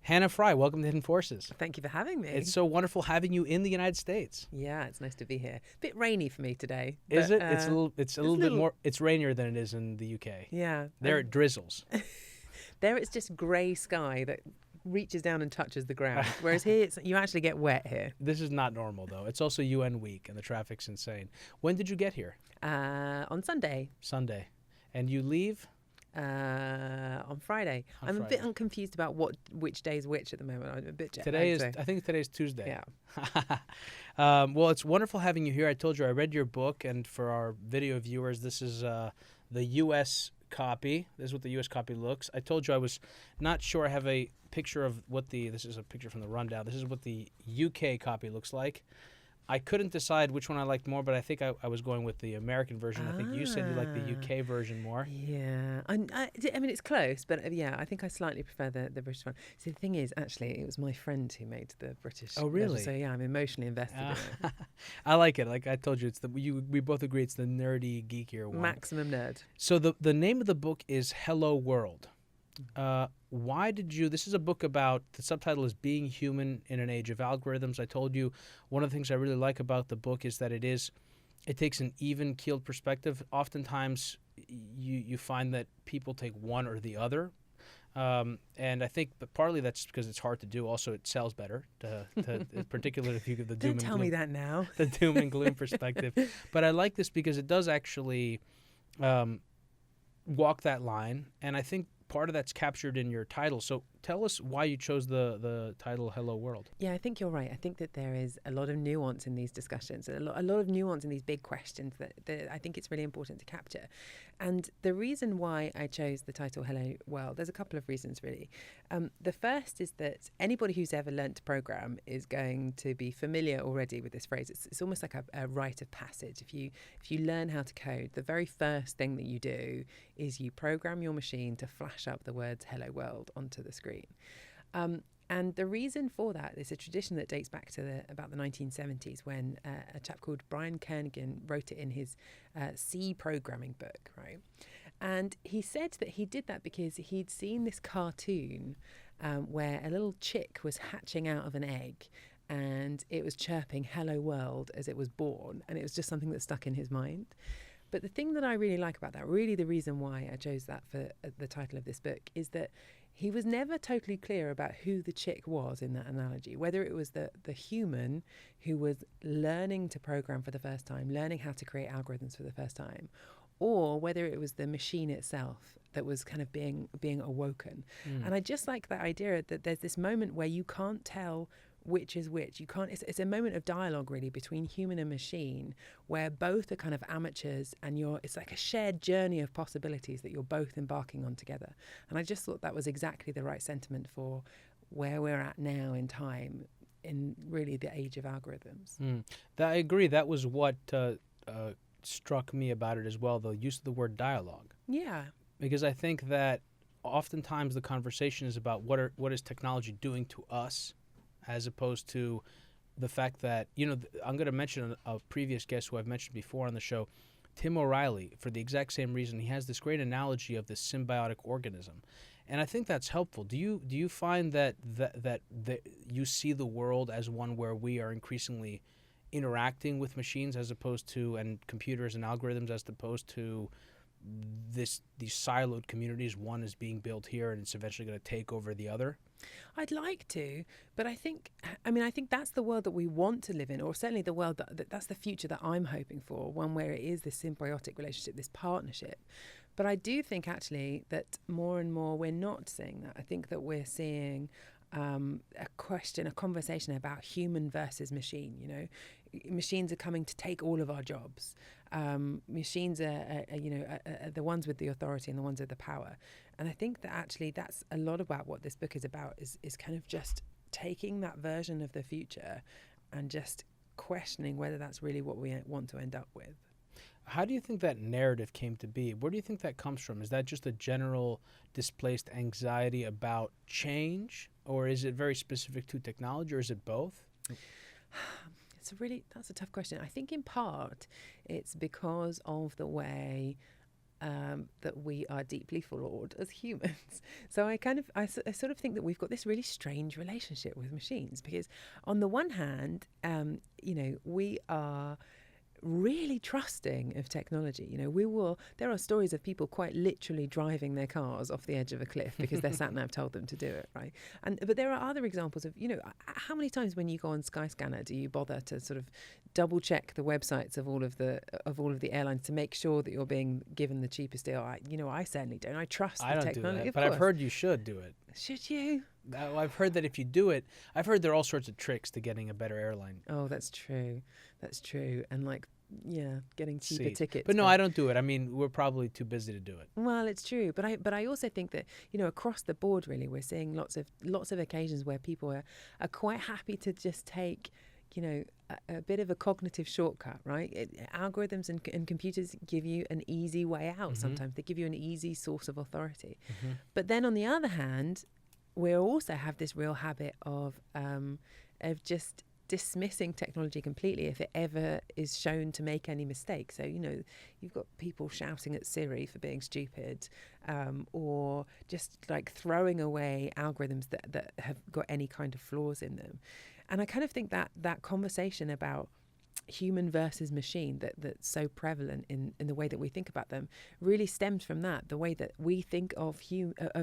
Hannah Fry, welcome to Hidden Forces. Thank you for having me. It's so wonderful having you in the United States. Yeah, it's nice to be here. Bit rainy for me today. Is but, it? It's a little bit more. It's rainier than it is in the UK. Yeah. There it drizzles. There it's just grey sky that reaches down and touches the ground. Whereas here, you actually get wet here. This is not normal, though. It's also UN week, and the traffic's insane. When did you get here? On Sunday. Sunday. And you leave? On Friday. I'm a bit confused about which day is which at the moment. I'm a bit jet lagged. I think today's Tuesday. Yeah. Well, it's wonderful having you here. I told you I read your book, and for our video viewers, this is the U.S. copy. This is what the U.S. copy looks. I told you I was not sure. I have a picture of this is a picture from the rundown. This is what the UK copy looks like. I couldn't decide which one I liked more, but I think I was going with the American version. I think you said you liked the UK version more. Yeah. I mean, it's close, but yeah, I think I slightly prefer the British one. See, the thing is, actually, it was my friend who made the British Oh, really? version, so yeah, I'm emotionally invested in it. I like it. Like I told you, we both agree it's the nerdy, geekier one. Maximum nerd. So the name of the book is Hello World. Why did you? This is a book about, the subtitle is Being Human in an Age of Algorithms. I told you one of the things I really like about the book is that it takes an even-keeled perspective. Oftentimes you find that people take one or the other. And I think but partly that's because it's hard to do. Also, it sells better, particularly if you give the doom and gloom. Don't tell me that now. The doom and gloom perspective. But I like this because it does actually walk that line, and I think part of that's captured in your title. So tell us why you chose the title Hello World. Yeah, I think you're right. I think that there is a lot of nuance in these discussions, a lot of nuance in these big questions that I think it's really important to capture. And the reason why I chose the title Hello World, there's a couple of reasons really. The first is that anybody who's ever learnt to program is going to be familiar already with this phrase. It's almost like a rite of passage. If you learn how to code, the very first thing that you do is you program your machine to flash up the words Hello World onto the screen. And the reason for that is a tradition that dates back to about the 1970s when a chap called Brian Kernighan wrote it in his C programming book, right? And he said that he did that because he'd seen this cartoon where a little chick was hatching out of an egg and it was chirping Hello World as it was born, and it was just something that stuck in his mind. But the thing that I really like about that, really the reason why I chose that for the title of this book, is that he was never totally clear about who the chick was in that analogy, whether it was the human who was learning to program for the first time, learning how to create algorithms for the first time, or whether it was the machine itself that was kind of being awoken. And I just like that idea that there's this moment where you can't tell which is which. You can't. It's a moment of dialogue really between human and machine, where both are kind of amateurs, and it's like a shared journey of possibilities that you're both embarking on together. And I just thought that was exactly the right sentiment for where we're at now in time, in really the age of algorithms. I agree. That was what struck me about it as well, the use of the word dialogue. Yeah. Because I think that oftentimes the conversation is about what is technology doing to us, as opposed to the fact that, I'm going to mention a previous guest who I've mentioned before on the show, Tim O'Reilly, for the exact same reason. He has this great analogy of this symbiotic organism. And I think that's helpful. Do you find that you see the world as one where we are increasingly interacting with machines and computers and algorithms, as opposed to these siloed communities? One is being built here and it's eventually going to take over the other? I'd like to, but I think that's the world that we want to live in, or certainly the world that's the future that I'm hoping for, one where it is this symbiotic relationship, this partnership. But I do think actually that more and more we're not seeing that. I think that we're seeing a conversation about human versus machine. Machines are coming to take all of our jobs. Machines are the ones with the authority and the ones with the power. And I think that actually that's a lot about what this book is about, is kind of just taking that version of the future and just questioning whether that's really what we want to end up with. How do you think that narrative came to be? Where do you think that comes from? Is that just a general displaced anxiety about change, or is it very specific to technology, or is it both? That's a tough question. I think in part it's because of the way that we are deeply flawed as humans. So I sort of think that we've got this really strange relationship with machines, because on the one hand, we are really trusting of technology. There are stories of people quite literally driving their cars off the edge of a cliff because their sat nav told them to do it, right? But there are other examples of, how many times when you go on Skyscanner do you bother to sort of double check the websites of all of the airlines to make sure that you're being given the cheapest deal? I certainly don't. I trust the technology. I don't do that, of but course. I've heard you should do it. Should you? I've heard that if you do it, I've heard there are all sorts of tricks to getting a better airline. Oh, that's true. And getting cheaper tickets. But no, I don't do it. I mean, we're probably too busy to do it. Well, it's true. But I also think that, across the board, really, we're seeing lots of occasions where people are quite happy to just take, a bit of a cognitive shortcut, right? Algorithms and computers give you an easy way out. Mm-hmm. Sometimes they give you an easy source of authority. Mm-hmm. But then on the other hand, we also have this real habit of just dismissing technology completely if it ever is shown to make any mistakes. So, you've got people shouting at Siri for being stupid, or just like throwing away algorithms that have got any kind of flaws in them. And I kind of think that conversation about human versus machine that's so prevalent in the way that we think about them really stems from that, the way that we think of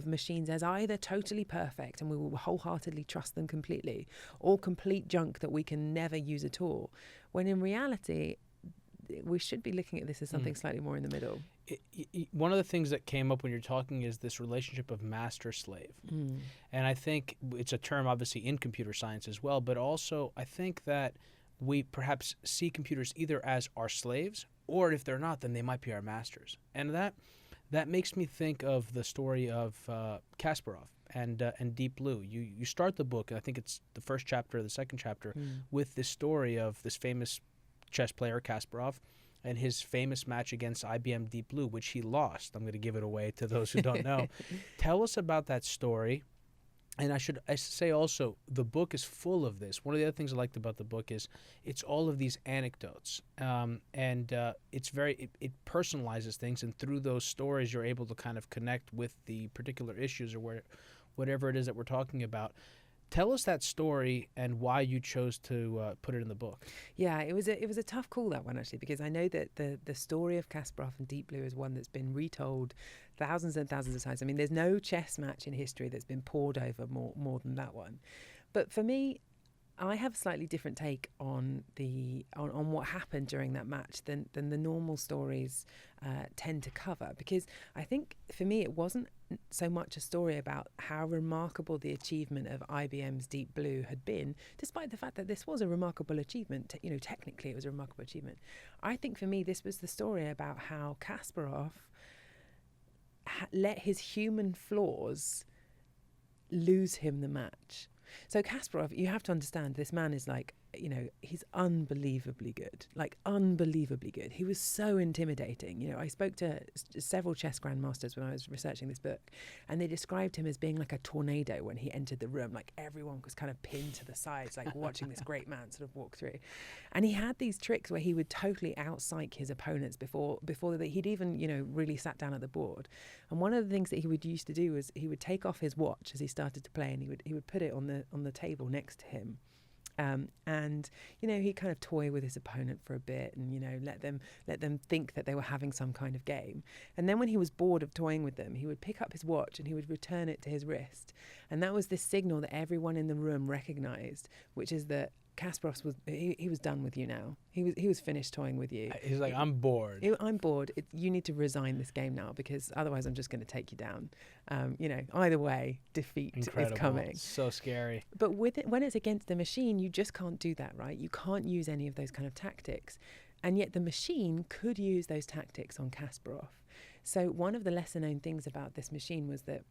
machines as either totally perfect and we will wholeheartedly trust them completely, or complete junk that we can never use at all, when in reality we should be looking at this as something slightly more in the middle. One of the things that came up when you're talking is this relationship of master-slave. And I think it's a term obviously in computer science as well, but also I think that we perhaps see computers either as our slaves, or if they're not, then they might be our masters. And that makes me think of the story of Kasparov and Deep Blue. You start the book, and I think it's the first chapter or the second chapter, with this story of this famous chess player, Kasparov, and his famous match against IBM Deep Blue, which he lost. I'm going to give it away to those who don't know. Tell us about that story. And I should say also, the book is full of this. One of the other things I liked about the book is it's all of these anecdotes, and it personalizes things. And through those stories, you're able to kind of connect with the particular issues or whatever it is that we're talking about. Tell us that story and why you chose to put it in the book. Yeah, it was a tough call, that one, actually, because I know that the story of Kasparov and Deep Blue is one that's been retold thousands and thousands of times. I mean, there's no chess match in history that's been pored over more than that one. But for me, I have a slightly different take on what happened during that match than the normal stories tend to cover, because I think for me it wasn't so much a story about how remarkable the achievement of IBM's Deep Blue had been, despite the fact that this was a remarkable achievement. Technically it was a remarkable achievement. I think for me this was the story about how Kasparov let his human flaws lose him the match. So Kasparov, you have to understand, this man is like, he's unbelievably good, He was so intimidating. I spoke to several chess grandmasters when I was researching this book, and they described him as being like a tornado when he entered the room. Like everyone was kind of pinned to the sides, like watching this great man sort of walk through. And he had these tricks where he would totally outpsych his opponents before he'd even, really sat down at the board. And one of the things that he would used to do was he would take off his watch as he started to play, and he would put it on the table next to him. And he'd kind of toy with his opponent for a bit, and let them think that they were having some kind of game. And then when he was bored of toying with them, he would pick up his watch and he would return it to his wrist. And that was this signal that everyone in the room recognized, which is that Kasparov was done with you now. He was finished toying with you. He's like, I'm bored. I'm bored. You need to resign this game now, because otherwise I'm just going to take you down. Either way, defeat Incredible. is coming. It's so scary. But with it, when it's against the machine, you just can't do that, right? You can't use any of those kind of tactics. And yet the machine could use those tactics on Kasparov. So one of the lesser known things about this machine was that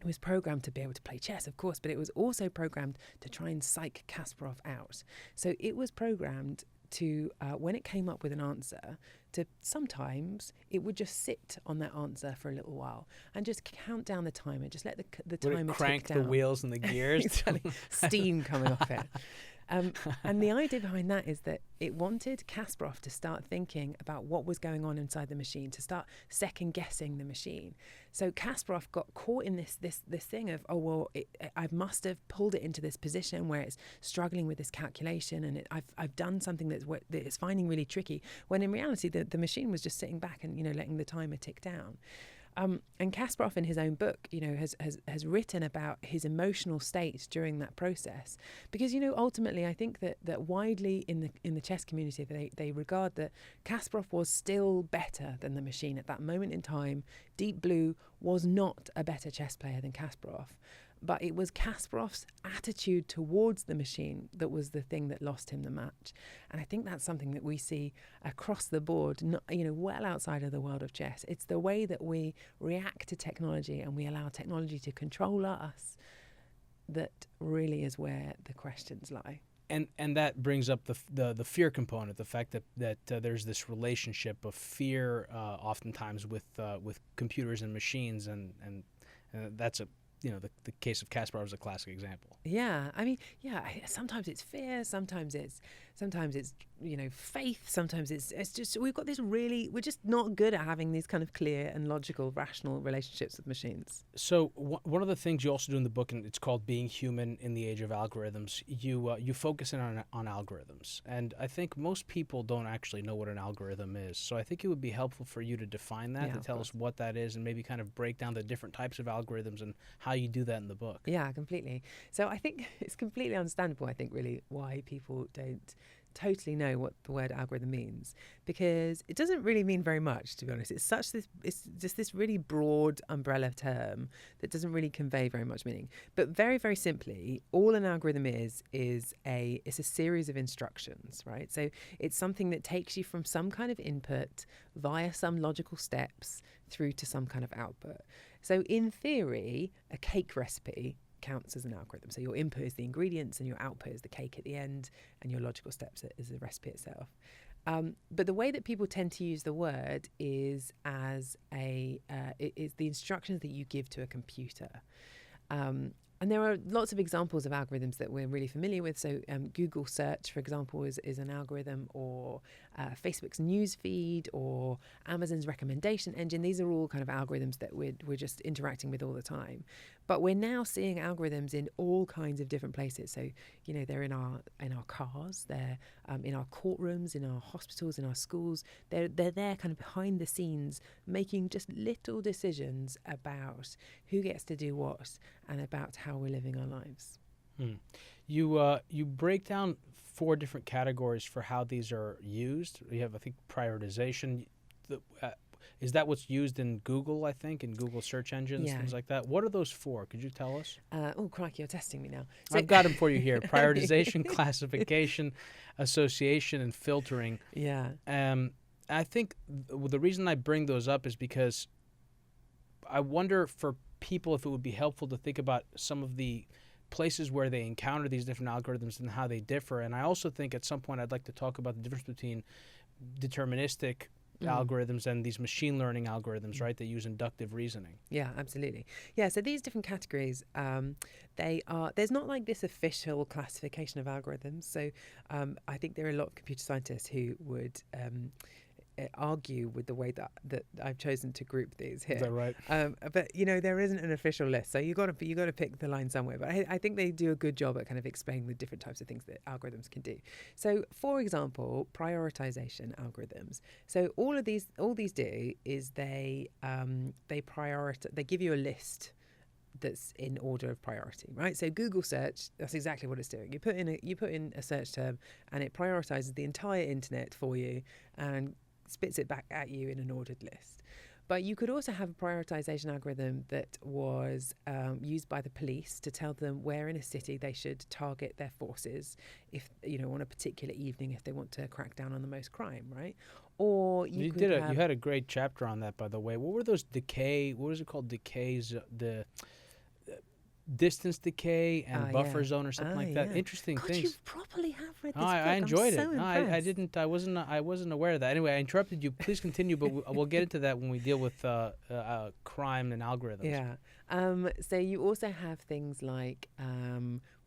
it was programmed to be able to play chess, of course, but it was also programmed to try and psych Kasparov out. So it was programmed to, when it came up with an answer, to sometimes it would just sit on that answer for a little while and just count down the timer, just let the timer crank tick down. the wheels and the gears. Exactly. Steam coming off it. And the idea behind that is that it wanted Kasparov to start thinking about what was going on inside the machine, to start second guessing the machine. So Kasparov got caught in this thing of, oh, well, I must have pulled it into this position where it's struggling with this calculation, and I've done something that it's finding really tricky, when in reality the machine was just sitting back and, letting the timer tick down. And Kasparov, in his own book, has written about his emotional state during that process, because ultimately I think that widely in the chess community they regard that Kasparov was still better than the machine at that moment in time. Deep Blue was not a better chess player than Kasparov. But it was Kasparov's attitude towards the machine that was the thing that lost him the match. And I think that's something that we see across the board, well outside of the world of chess. It's the way that we react to technology and we allow technology to control us that really is where the questions lie. And that brings up the fear component, the fact that there's this relationship of fear oftentimes with computers and machines, and that's the case of Kasparov is a classic example. Yeah, I mean, sometimes it's fear, sometimes it's faith, sometimes it's just we're just not good at having these kind of clear and logical, rational relationships with machines. So one of the things you also do in the book, and it's called Being Human in the Age of Algorithms, you focus in on algorithms, and I think most people don't actually know what an algorithm is. So I think it would be helpful for you to define that, to tell us what that is, and maybe kind of break down the different types of algorithms and how you do that in the book. Yeah, completely. So I think it's completely understandable, I think, really, why people don't totally know what the word algorithm means, because it doesn't really mean very much, to be honest. It's just this really broad umbrella term that doesn't really convey very much meaning. But very, very simply, all an algorithm is a series of instructions, right? So it's something that takes you from some kind of input via some logical steps through to some kind of output. So in theory, a cake recipe counts as an algorithm. So your input is the ingredients and your output is the cake at the end, and your logical steps is the recipe itself. But the way that people tend to use the word is as it is the instructions that you give to a computer. And there are lots of examples of algorithms that we're really familiar with. So Google search, for example, is an algorithm, or Facebook's news feed, or Amazon's recommendation engine. These are all kind of algorithms that we're just interacting with all the time. But we're now seeing algorithms in all kinds of different places. So, they're in our cars, they're in our courtrooms, in our hospitals, in our schools. They're there kind of behind the scenes, making just little decisions about who gets to do what and about how we're living our lives. You break down 4 different categories for how these are used. You have, I think, prioritization. Is that what's used in Google, I think, in Google search engines, things like that? What are those for? Could you tell us? Oh, crikey, you're testing me now. So I've got them for you here. Prioritization, classification, association, and filtering. Yeah. I think the reason I bring those up is because I wonder for people if it would be helpful to think about some of the places where they encounter these different algorithms and how they differ. And I also think at some point I'd like to talk about the difference between deterministic algorithms and these machine learning algorithms, right, that use inductive reasoning. Yeah, absolutely. Yeah, so these different categories, there's not like this official classification of algorithms. So I think there are a lot of computer scientists who would argue with the way that I've chosen to group these here. Is that right? But there isn't an official list, so you got to pick the line somewhere. But I think they do a good job at kind of explaining the different types of things that algorithms can do. So, for example, prioritization algorithms. So all these do is they give you a list that's in order of priority, right? So Google search, that's exactly what it's doing. You put in a search term, and it prioritizes the entire internet for you and spits it back at you in an ordered list. But you could also have a prioritization algorithm that was used by the police to tell them where in a city they should target their forces if, on a particular evening, if they want to crack down on the most crime, right? Or you had a great chapter on that, by the way. What were those what was it called? Decays, distance decay and buffer Yeah. zone or something like that. Yeah. Interesting God, things. you properly have read Oh, this book. I enjoyed I'm it. so No, impressed. I didn't. I wasn't aware of that. Anyway, I interrupted you. Please continue, but we'll get into that when we deal with crime and algorithms. Yeah. So you also have things like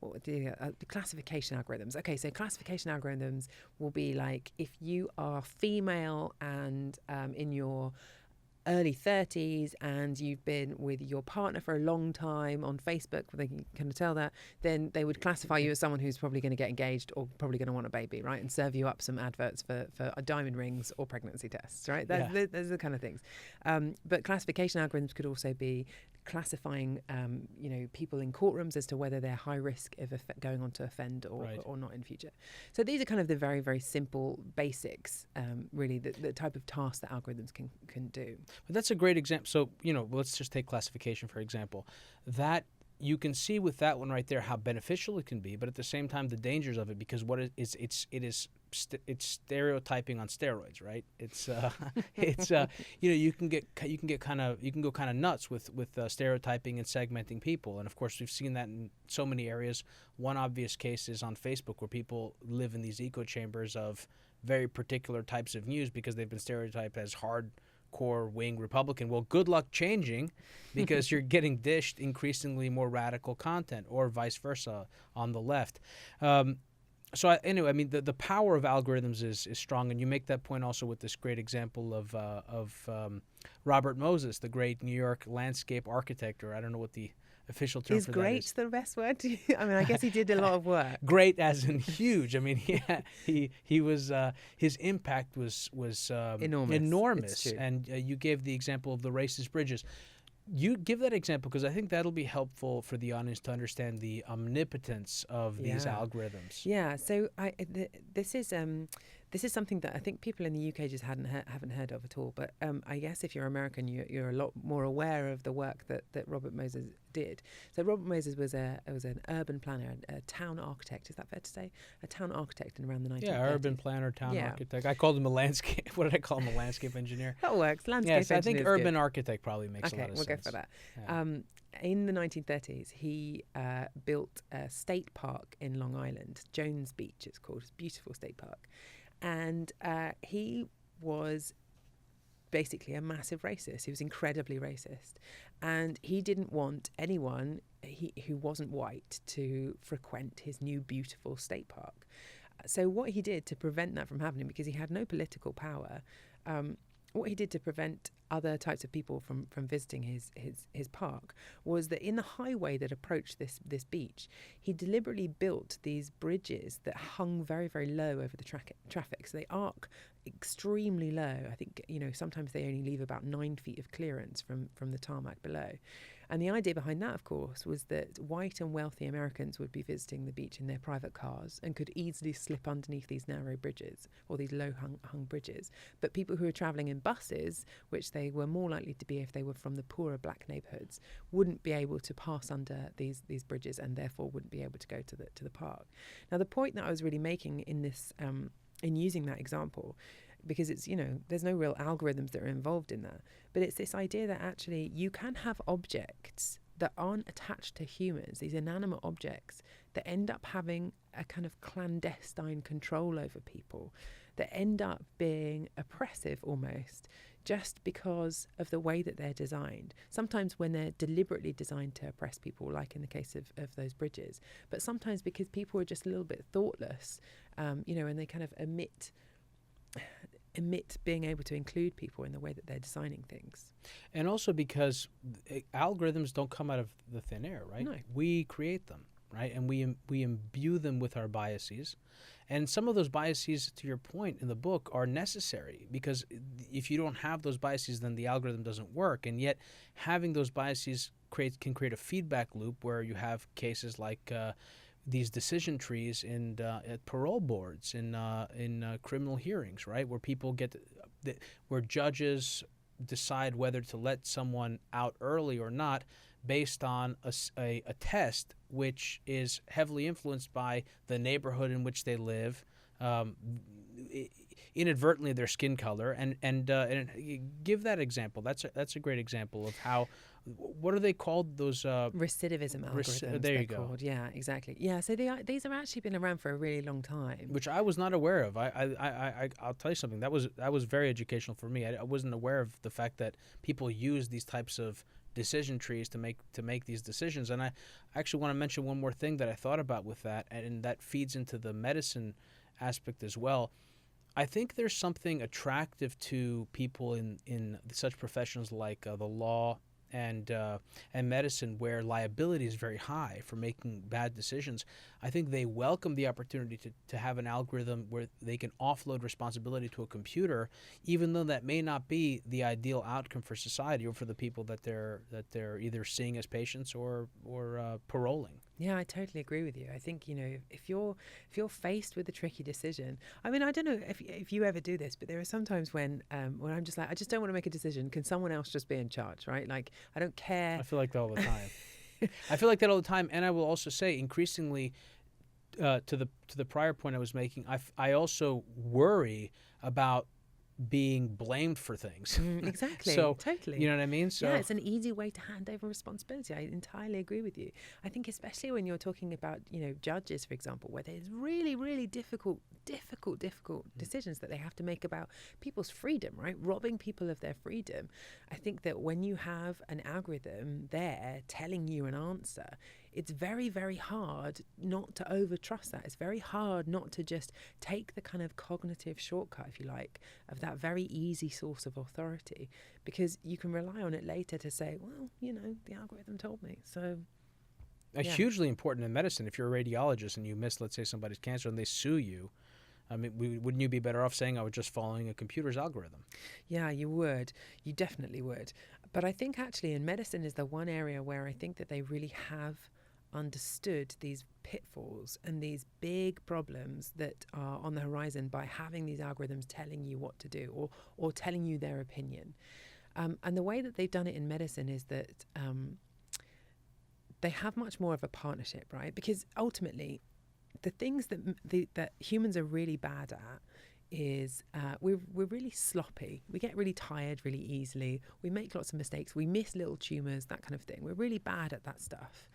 what would the classification algorithms. Okay, so classification algorithms will be like if you are female and in your early 30s and you've been with your partner for a long time on Facebook, they can kind of tell that, then they would classify you as someone who's probably going to get engaged or probably going to want a baby, right? And serve you up some adverts for diamond rings or pregnancy tests, right? Those are the kind of things. But classification algorithms could also be classifying, people in courtrooms as to whether they're high risk of going on to offend or not in future. So these are kind of the very, very simple basics, really, the type of tasks that algorithms can do. But that's a great example. So, let's just take classification, for example. That you can see with that one right there how beneficial it can be, but at the same time the dangers of it, because it's stereotyping on steroids, right? You can go kind of nuts with stereotyping and segmenting people, and of course we've seen that in so many areas. One obvious case is on Facebook, where people live in these echo chambers of very particular types of news because they've been stereotyped as hardcore wing Republican. Well, good luck changing, because you're getting dished increasingly more radical content, or vice versa on the left. Anyway, I mean, the power of algorithms is strong, and you make that point also with this great example of Robert Moses, the great New York landscape architect, or I don't know what the official term is for great that is. the best word? I mean, I guess he did a lot of work. Great as in huge. I mean, he was his impact was enormous. And you gave the example of the racist bridges. You give that example because I think that'll be helpful for the audience to understand the omnipotence of these algorithms. Yeah. So this is something that I think people in the UK just haven't heard of at all. But I guess if you're American, you're a lot more aware of the work that Robert Moses did. So Robert Moses was an urban planner, a town architect. Is that fair to say? A town architect in around the 1930s. Yeah, urban planner, town architect. I called him a landscape. What did I call him? A landscape engineer. That works. Landscape engineer. Yes, I think urban architect probably makes a lot of sense. Okay, we'll go for that. Yeah. In the 1930s, he built a state park in Long Island, Jones Beach it's called. It's a beautiful state park. And he was basically a massive racist. He was incredibly racist. And he didn't want anyone who wasn't white to frequent his new beautiful state park. So what he did to prevent that from happening, because he had no political power, what he did to prevent other types of people from visiting his park was that in the highway that approached this beach, he deliberately built these bridges that hung very, very low over the traffic. So they arc extremely low. I think, sometimes they only leave about 9 feet of clearance from the tarmac below. And the idea behind that, of course, was that white and wealthy Americans would be visiting the beach in their private cars and could easily slip underneath these narrow bridges or these low-hung bridges. But people who were travelling in buses, which they were more likely to be if they were from the poorer black neighbourhoods, wouldn't be able to pass under these bridges and therefore wouldn't be able to go to the park. Now, the point that I was really making in this, in using that example, because it's, there's no real algorithms that are involved in that. But it's this idea that actually you can have objects that aren't attached to humans, these inanimate objects that end up having a kind of clandestine control over people, that end up being oppressive almost, just because of the way that they're designed. Sometimes when they're deliberately designed to oppress people, like in the case of those bridges, but sometimes because people are just a little bit thoughtless, and they kind of omit being able to include people in the way that they're designing things. And also because algorithms don't come out of the thin air, right? No. We create them, right? And we imbue them with our biases. And some of those biases, to your point in the book, are necessary, because if you don't have those biases, then the algorithm doesn't work. And yet having those biases can create a feedback loop where you have cases like these decision trees at parole boards in criminal hearings, right, where people where judges decide whether to let someone out early or not based on a test which is heavily influenced by the neighborhood in which they live. inadvertently their skin color, and give that example. That's a great example of how. What are they called? Those Recidivism algorithms. there they're you go. called. Yeah, exactly. Yeah, so these have actually been around for a really long time. Which I was not aware of. I'll tell you something. That was very educational for me. I wasn't aware of the fact that people use these types of decision trees to make these decisions. And I actually want to mention one more thing that I thought about with that, and that feeds into the medicine aspect as well. I think there's something attractive to people in such professions like the law and medicine, where liability is very high for making bad decisions. I think they welcome the opportunity to have an algorithm where they can offload responsibility to a computer, even though that may not be the ideal outcome for society or for the people that they're either seeing as patients or paroling. Yeah, I totally agree with you. I think, if you're faced with a tricky decision, I mean, I don't know if you ever do this, but there are some times when I'm just like, I just don't want to make a decision. Can someone else just be in charge, right? Like, I don't care. I feel like that all the time. I feel like that all the time, and I will also say, increasingly, to the prior point I was making, I also worry about being blamed for things. Exactly. So, totally. you know what I mean? So yeah, it's an easy way to hand over responsibility. I entirely agree with you. I think especially when you're talking about, judges, for example, where there's really, really difficult decisions that they have to make about people's freedom, right? Robbing people of their freedom. I think that when you have an algorithm there telling you an answer, it's very, very hard not to overtrust that. It's very hard not to just take the kind of cognitive shortcut, if you like, of that very easy source of authority, because you can rely on it later to say, well, the algorithm told me. So hugely important in medicine. If you're a radiologist and you miss, let's say, somebody's cancer and they sue you, I mean, wouldn't you be better off saying I was just following a computer's algorithm? Yeah, you would. You definitely would. But I think actually in medicine is the one area where I think that they really have understood these pitfalls and these big problems that are on the horizon by having these algorithms telling you what to do or telling you their opinion. And the way that they've done it in medicine is that they have much more of a partnership, right? Because ultimately, the things that humans are really bad at is we're really sloppy. We get really tired really easily. We make lots of mistakes. We miss little tumours, that kind of thing. We're really bad at that stuff.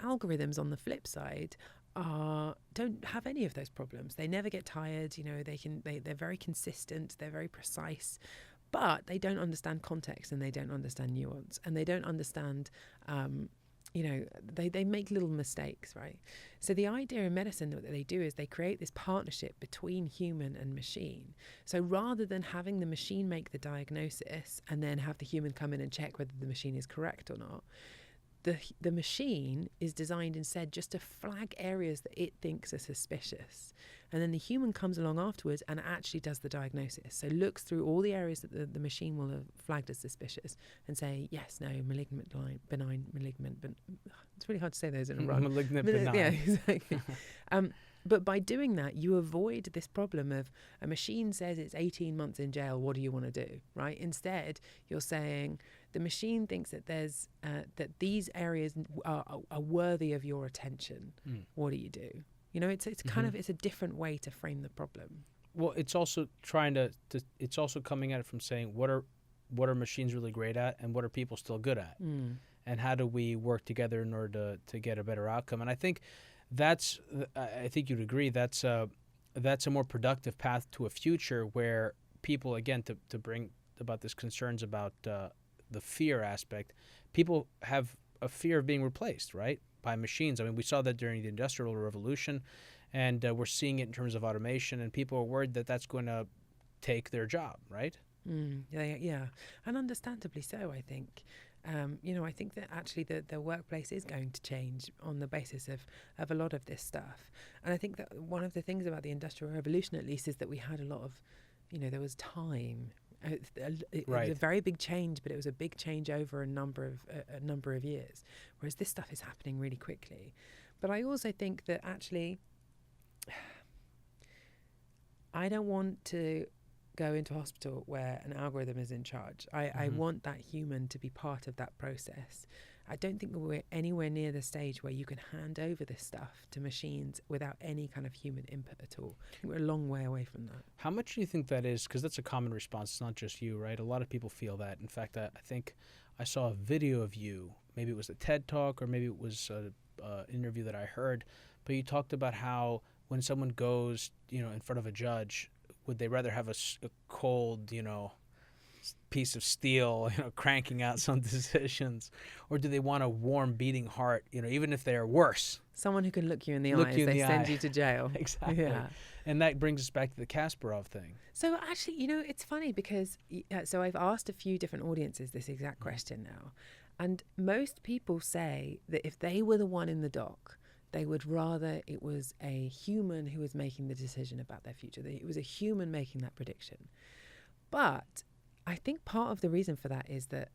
Algorithms, on the flip side, don't have any of those problems. They never get tired. They're very consistent. They're very precise, but they don't understand context and they don't understand nuance and they don't understand. They make little mistakes, right? So the idea in medicine that they do is they create this partnership between human and machine. So rather than having the machine make the diagnosis and then have the human come in and check whether the machine is correct or not, the machine is designed instead just to flag areas that it thinks are suspicious. And then the human comes along afterwards and actually does the diagnosis. So looks through all the areas that the machine will have flagged as suspicious and say, yes, no, malignant, benign, malignant. But it's really hard to say those in a row. Malignant, benign. Yeah, exactly. But by doing that, you avoid this problem of a machine says it's 18 months in jail. What do you want to do, right? Instead, you're saying the machine thinks that there's that these areas are worthy of your attention. What do you do? It's kind of it's a different way to frame the problem. Well, it's also it's also coming at it from saying what are machines really great at and what are people still good at, and how do we work together in order to get a better outcome? And I think I think you'd agree that's a more productive path to a future where people, again, to bring about this concerns about the fear aspect, people have a fear of being replaced, right, by machines. I mean, we saw that during the Industrial Revolution, and we're seeing it in terms of automation, and people are worried that that's going to take their job, right? Yeah, and understandably so, I think. I think that actually the workplace is going to change on the basis of a lot of this stuff. And I think that one of the things about the Industrial Revolution, at least, is that we had a lot of, there was time. It was a very big change, but it was a big change over a number of years, whereas this stuff is happening really quickly. But I also think that actually I don't want to go into hospital where an algorithm is in charge. I want that human to be part of that process. I don't think we're anywhere near the stage where you can hand over this stuff to machines without any kind of human input at all. I think we're a long way away from that. How much do you think that is? Because that's a common response. It's not just you, right? A lot of people feel that. In fact, I think I saw a video of you. Maybe it was a TED Talk or maybe it was an interview that I heard. But you talked about how when someone goes, in front of a judge, would they rather have a cold, piece of steel, cranking out some decisions, or do they want a warm beating heart, even if they are worse? Someone who can look you in the eye as they send you to jail. Exactly. Yeah. And that brings us back to the Kasparov thing. So actually, it's funny because, so I've asked a few different audiences this exact question now. And most people say that if they were the one in the dock, they would rather it was a human who was making the decision about their future, that it was a human making that prediction. But I think part of the reason for that is that,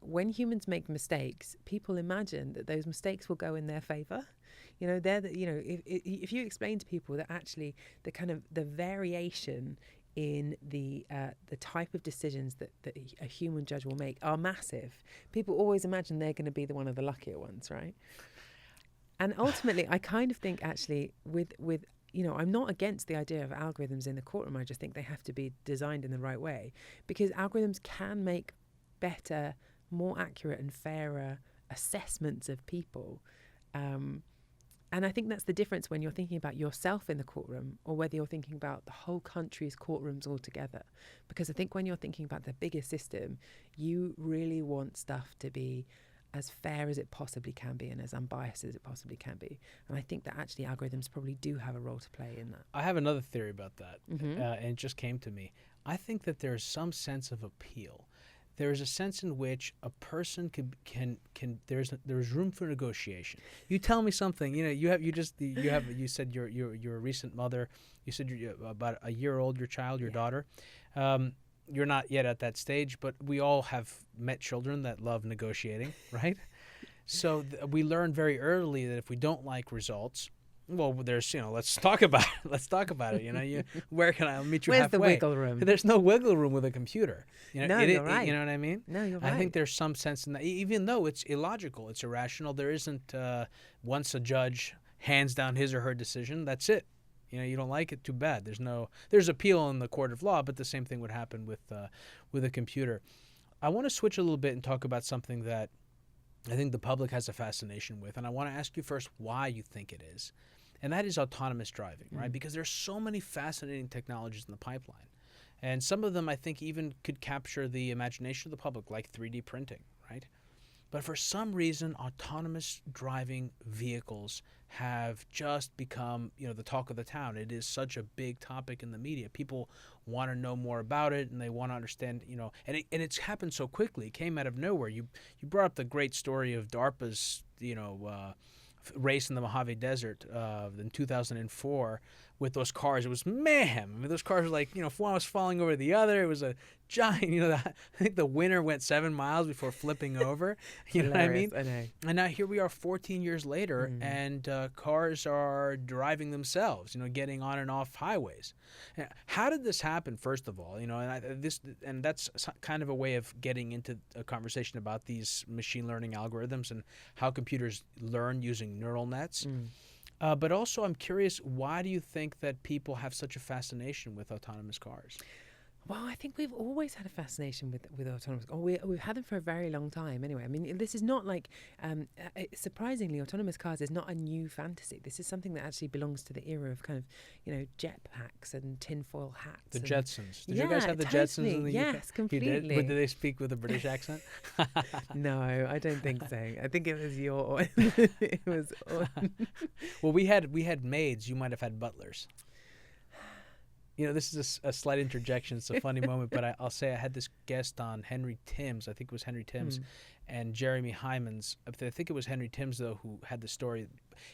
when humans make mistakes, people imagine that those mistakes will go in their favor. If you explain to people that actually the variation in the type of decisions that a human judge will make are massive, people always imagine they're going to be one of the luckier ones, right? And ultimately, I kind of think actually with I'm not against the idea of algorithms in the courtroom. I just think they have to be designed in the right way, because algorithms can make better, more accurate and fairer assessments of people. And I think that's the difference when you're thinking about yourself in the courtroom or whether you're thinking about the whole country's courtrooms altogether. Because I think when you're thinking about the bigger system, you really want stuff to be as fair as it possibly can be and as unbiased as it possibly can be. And I think that actually algorithms probably do have a role to play in that. I have another theory about that, and it just came to me. I think that there's some sense of appeal. There is a sense in which a person can there's room for negotiation. You tell me something, you said you're a recent mother. You said you're about a year old, your child, your daughter. You're not yet at that stage, but we all have met children that love negotiating, right? So we learn very early that if we don't like results, well, there's, let's talk about it. Let's talk about it. Where can I meet you Where's halfway? the wiggle room? There's no wiggle room with a computer. No, you're right. You know what I mean? No, you're right. I think there's some sense in that, even though it's illogical, it's irrational. There isn't once a judge hands down his or her decision, that's it. You don't like it, too bad. There's appeal in the court of law, but the same thing would happen with a computer. I want to switch a little bit and talk about something that I think the public has a fascination with, and I want to ask you first why you think it is, and that is autonomous driving, right? Because there's so many fascinating technologies in the pipeline, and some of them I think even could capture the imagination of the public, like 3D printing, right? But for some reason, autonomous driving vehicles have just become, the talk of the town. It is such a big topic in the media. People want to know more about it, and they want to understand, and it's happened so quickly. It came out of nowhere. You brought up the great story of DARPA's, race in the Mojave Desert in 2004 with those cars. It was mayhem. I mean, those cars were like, one was falling over the other. It was a giant, I think the winner went 7 miles before flipping over. You know what I mean? I know. And now here we are 14 years later, and cars are driving themselves, getting on and off highways. How did this happen, first of all? And that's kind of a way of getting into a conversation about these machine learning algorithms and how computers learn using neural nets. But also, I'm curious, why do you think that people have such a fascination with autonomous cars? Well, I think we've always had a fascination with autonomous. We've had them for a very long time. Anyway, I mean, this is not like surprisingly, autonomous cars is not a new fantasy. This is something that actually belongs to the era of kind of jetpacks and tinfoil hats. The Jetsons. Did you guys have the Jetsons in the UK? Yes, completely. But did they speak with a British accent? No, I don't think so. I think it was it was. Well, we had maids. You might have had butlers. This is a slight interjection. It's a funny moment, but I'll say I had this guest on, Henry Timms. I think it was Henry Timms, and Jeremy Hyman's. I think it was Henry Timms, though, who had the story.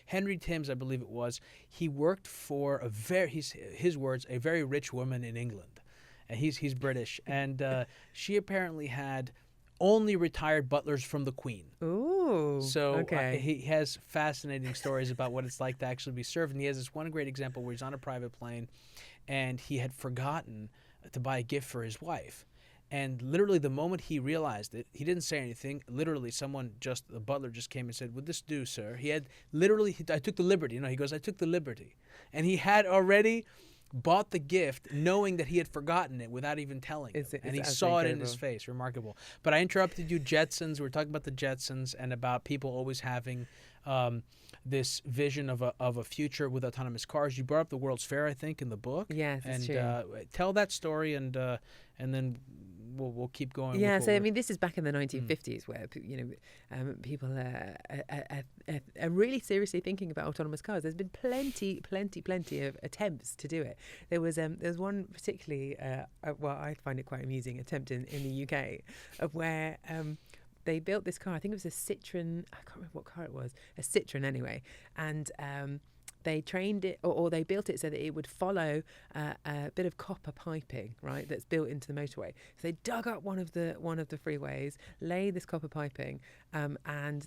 Henry Timms, I believe it was, he worked for his words, a very rich woman in England. And he's British. And she apparently had only retired butlers from the Queen. Ooh. So okay. He has fascinating stories about what it's like to actually be served. And he has this one great example where he's on a private plane and he had forgotten to buy a gift for his wife. And literally the moment he realized it, he didn't say anything. Literally the butler just came and said, "Would this do, sir?" He had literally, I took the liberty. He goes, "I took the liberty." And he had already bought the gift knowing that he had forgotten it without even telling him. And he saw it in his face. Remarkable. But I interrupted you, Jetsons. We were talking about the Jetsons and about people always having this vision of a future with autonomous cars. You brought up the World's Fair, I think, in the book. Yes, that's true. Tell that story, and then we'll keep going. Yeah, so I mean, this is back in the 1950s where people are really seriously thinking about autonomous cars. There's been plenty of attempts to do it. There's one particularly, I find it quite amusing, attempt in the UK of where they built this car. I think it was a Citroen. I can't remember what car it was. A Citroen anyway, and they trained it, or they built it so that it would follow a bit of copper piping, right, that's built into the motorway. So they dug up one of the freeways, laid this copper piping, and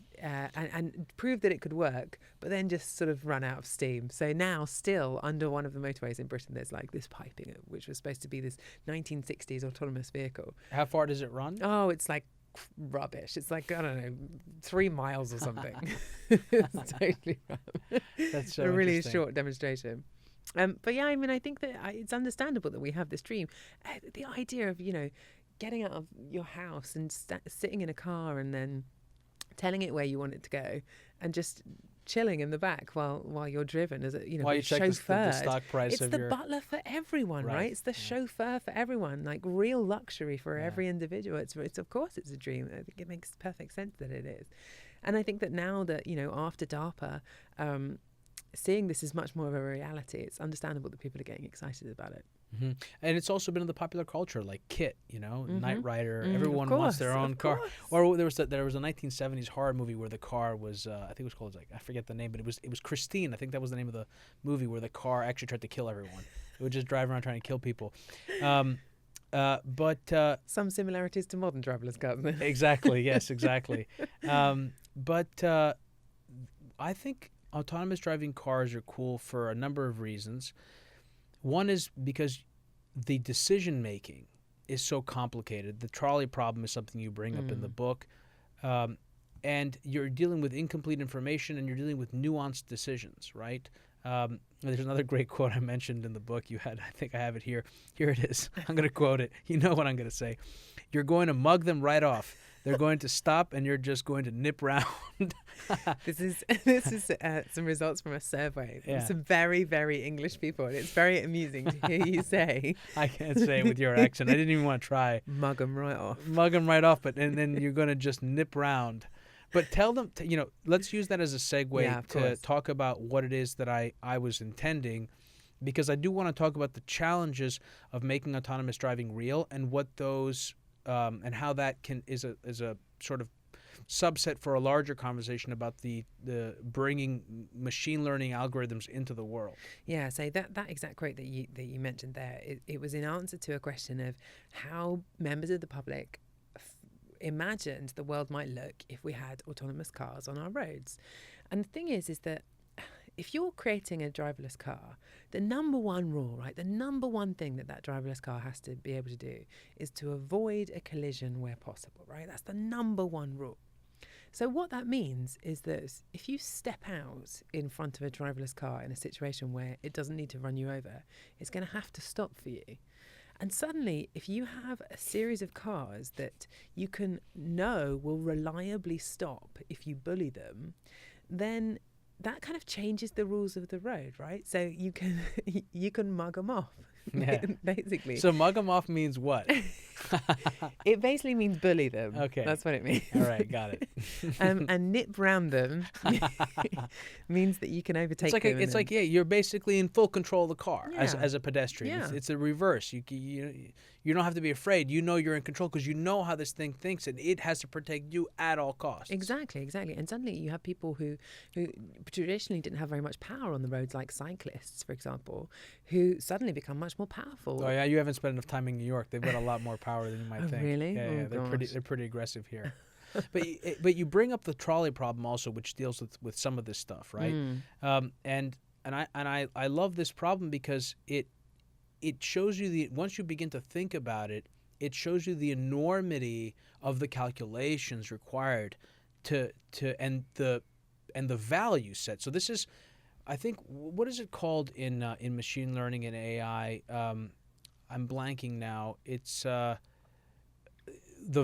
proved that it could work, but then just sort of run out of steam. So now, still under one of the motorways in Britain, there's like this piping, which was supposed to be this 1960s autonomous vehicle. How far does it run? Oh, it's like rubbish. It's like, I don't know, 3 miles or something. It's totally rubbish. That's so a really short demonstration. But yeah, I mean, I think that it's understandable that we have this dream. The idea of, getting out of your house and sitting in a car and then telling it where you want it to go and just chilling in the back while you're driven as a while you check the stock price. It's the butler for everyone, right? It's the chauffeur for everyone, like real luxury for every individual. It's of course it's a dream. I think it makes perfect sense that it is. And I think that now that, after DARPA, seeing this is much more of a reality, it's understandable that people are getting excited about it. Mm-hmm. And it's also been in the popular culture, like KITT, Knight Rider. Everyone wants their own car. Or there was a 1970s horror movie where the car was, I think it was called, I forget the name, but it was Christine. I think that was the name of the movie, where the car actually tried to kill everyone. It would just drive around trying to kill people. But some similarities to modern driverless cars. Exactly. Yes. Exactly. But I think autonomous driving cars are cool for a number of reasons. One is because the decision making is so complicated. The trolley problem is something you bring up in the book, and you're dealing with incomplete information, and you're dealing with nuanced decisions, right? There's another great quote I mentioned in the book. I think I have it here. Here it is. I'm going to quote it. You know what I'm going to say. You're going to mug them right off. They're going to stop, and you're just going to nip round. This is some results from a survey. Yeah. Some very, very English people, and it's very amusing to hear you say. I can't say it with your accent. I didn't even want to try. Mug them right off. Mug them right off, and then you're going to just nip round. But tell them, let's use that as a segue to talk about what it is that I was intending, because I do want to talk about the challenges of making autonomous driving real, and what those and how that is a sort of subset for a larger conversation about the bringing machine learning algorithms into the world. Yeah, so that exact quote that you mentioned there, it was in answer to a question of how members of the public imagined the world might look if we had autonomous cars on our roads. And the thing is that if you're creating a driverless car, the number one rule, right, the number one thing that driverless car has to be able to do is to avoid a collision where possible, right? That's the number one rule. So what that means is that if you step out in front of a driverless car in a situation where it doesn't need to run you over, it's going to have to stop for you. And suddenly, if you have a series of cars that you can know will reliably stop if you bully them, then that kind of changes the rules of the road, right? So you can mug them off, basically. So mug them off means what? It basically means bully them. Okay. That's what it means. All right, got it. And nip round them means that you can overtake them. It's like you're basically in full control of the car as a pedestrian. Yeah. It's a reverse. You don't have to be afraid. You know you're in control because you know how this thing thinks, and it has to protect you at all costs. Exactly. And suddenly you have people who traditionally didn't have very much power on the roads, like cyclists, for example, who suddenly become much more powerful. Oh yeah, you haven't spent enough time in New York. They've got a lot more power than you might think. Really? Yeah, they're pretty aggressive here. But you bring up the trolley problem also, which deals with some of this stuff, right? And I love this problem because it shows you once you begin to think about it, it shows you the enormity of the calculations required and the value set. So this is, I think, what is it called in machine learning and AI? I'm blanking now. It's the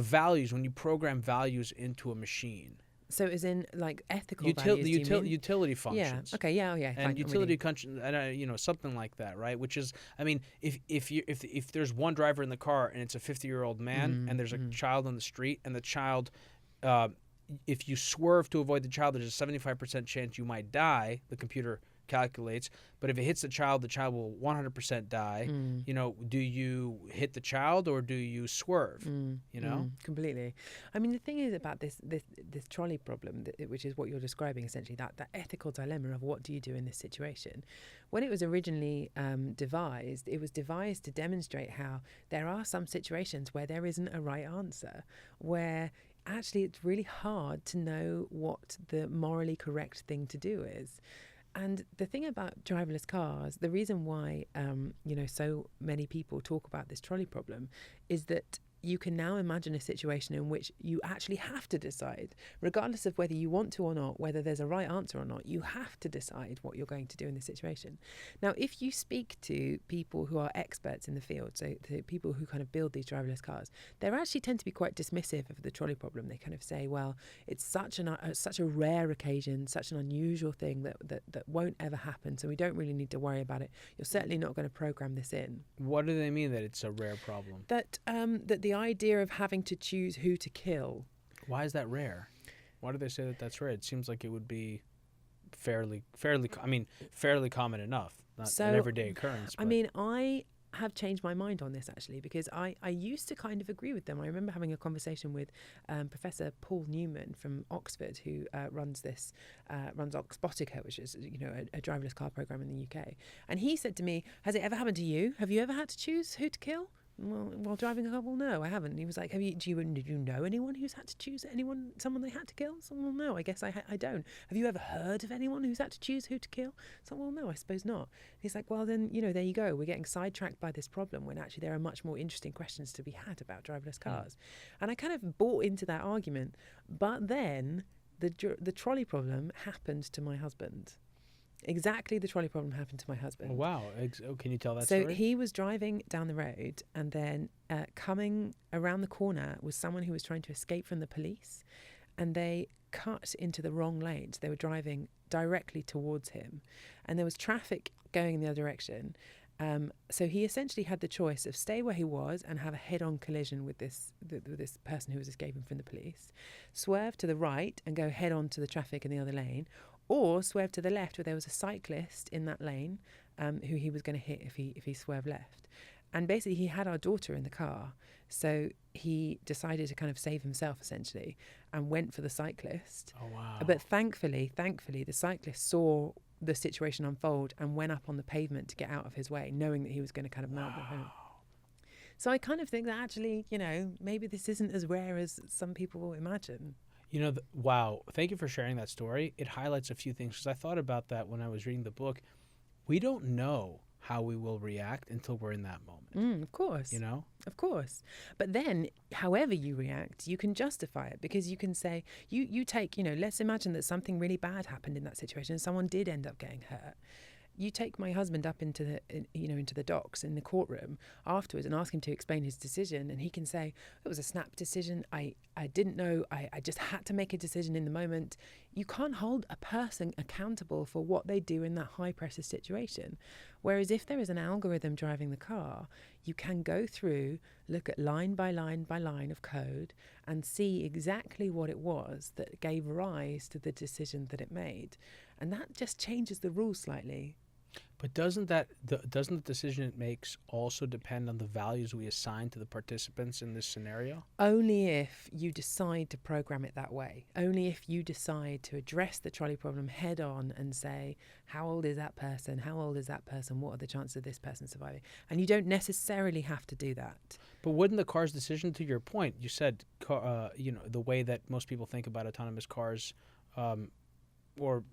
values, when you program values into a machine. So as in like ethical values, do you mean? Utility functions. Yeah. Okay. Yeah. Oh, yeah. Fine. And utility function, and something like that, right? Which is, I mean, if there's one driver in the car and it's a 50-year-old man and there's a child on the street, and the child, if you swerve to avoid the child, there's a 75% chance you might die. The computer calculates, but if it hits the child will 100% die. Do you hit the child or do you swerve? Completely. I mean, the thing is about this trolley problem, which is what you're describing, essentially, that ethical dilemma of what do you do in this situation. When it was originally devised, it was devised to demonstrate how there are some situations where there isn't a right answer, where actually it's really hard to know what the morally correct thing to do is. And the thing about driverless cars, the reason why, so many people talk about this trolley problem is that you can now imagine a situation in which you actually have to decide, regardless of whether you want to or not, whether there's a right answer or not, you have to decide what you're going to do in this situation. Now, if you speak to people who are experts in the field, so to people who kind of build these driverless cars, they actually tend to be quite dismissive of the trolley problem. They kind of say, well, it's such a rare occasion, such an unusual thing that won't ever happen, so we don't really need to worry about it. You're certainly not going to program this in. What do they mean that it's a rare problem? That the idea of having to choose who to kill. Why is that rare? Why do they say that that's rare? It seems like it would be fairly common enough, not an everyday occurrence. I mean, I have changed my mind on this, actually, because I used to kind of agree with them. I remember having a conversation with Professor Paul Newman from Oxford, who runs Oxbotica, which is a driverless car program in the UK. And he said to me, has it ever happened to you? Have you ever had to choose who to kill? Well, while driving a car? Well, no, I haven't. And he was like, did you know anyone who's had to choose someone they had to kill? So, well, no, I guess I don't. Have you ever heard of anyone who's had to choose who to kill? So, well, no, I suppose not. And he's like, well, then, there you go. We're getting sidetracked by this problem when actually there are much more interesting questions to be had about driverless cars. And I kind of bought into that argument. But then the trolley problem happened to my husband. Exactly, the trolley problem happened to my husband. Oh, wow. Can you tell that story? So he was driving down the road, and then coming around the corner was someone who was trying to escape from the police, and they cut into the wrong lane. So they were driving directly towards him, and there was traffic going in the other direction. So he essentially had the choice of stay where he was and have a head-on collision with this person who was escaping from the police, swerve to the right and go head-on to the traffic in the other lane, or swerve to the left where there was a cyclist in that lane who he was going to hit if he swerved left. And basically he had our daughter in the car, so he decided to kind of save himself essentially and went for the cyclist. Oh, wow. But thankfully, the cyclist saw the situation unfold and went up on the pavement to get out of his way, knowing that he was going to kind of melt the home. So I kind of think that actually, maybe this isn't as rare as some people will imagine. Wow. Thank you for sharing that story. It highlights a few things, because I thought about that when I was reading the book. We don't know how we will react until we're in that moment. Of course. Of course. But then, however you react, you can justify it, because you can say, you take, let's imagine that something really bad happened in that situation and someone did end up getting hurt. You take my husband up into the docks in the courtroom afterwards and ask him to explain his decision, and he can say, it was a snap decision. I didn't know. I just had to make a decision in the moment. You can't hold a person accountable for what they do in that high pressure situation. Whereas if there is an algorithm driving the car, you can go through, look at line by line by line of code and see exactly what it was that gave rise to the decision that it made. And that just changes the rules slightly. But doesn't the decision it makes also depend on the values we assign to the participants in this scenario? Only if you decide to program it that way. Only if you decide to address the trolley problem head on and say, how old is that person? How old is that person? What are the chances of this person surviving? And you don't necessarily have to do that. But wouldn't the car's decision, to your point, you said, the way that most people think about autonomous cars, or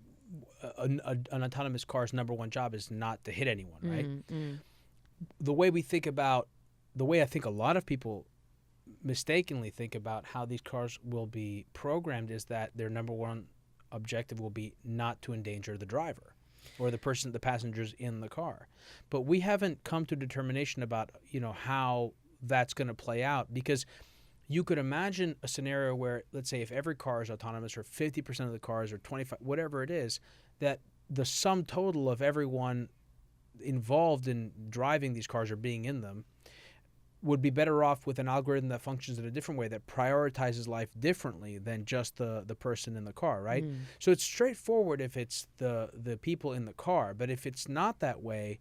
an autonomous car's number one job is not to hit anyone, right? the way I think a lot of people mistakenly think about how these cars will be programmed is that their number one objective will be not to endanger the driver or the passengers in the car. But we haven't come to determination about, how that's going to play out, because you could imagine a scenario where, let's say, if every car is autonomous, or 50% of the cars, or 25, whatever it is, that the sum total of everyone involved in driving these cars or being in them would be better off with an algorithm that functions in a different way, that prioritizes life differently than just the person in the car, right? So it's straightforward if it's the people in the car, but if it's not that way,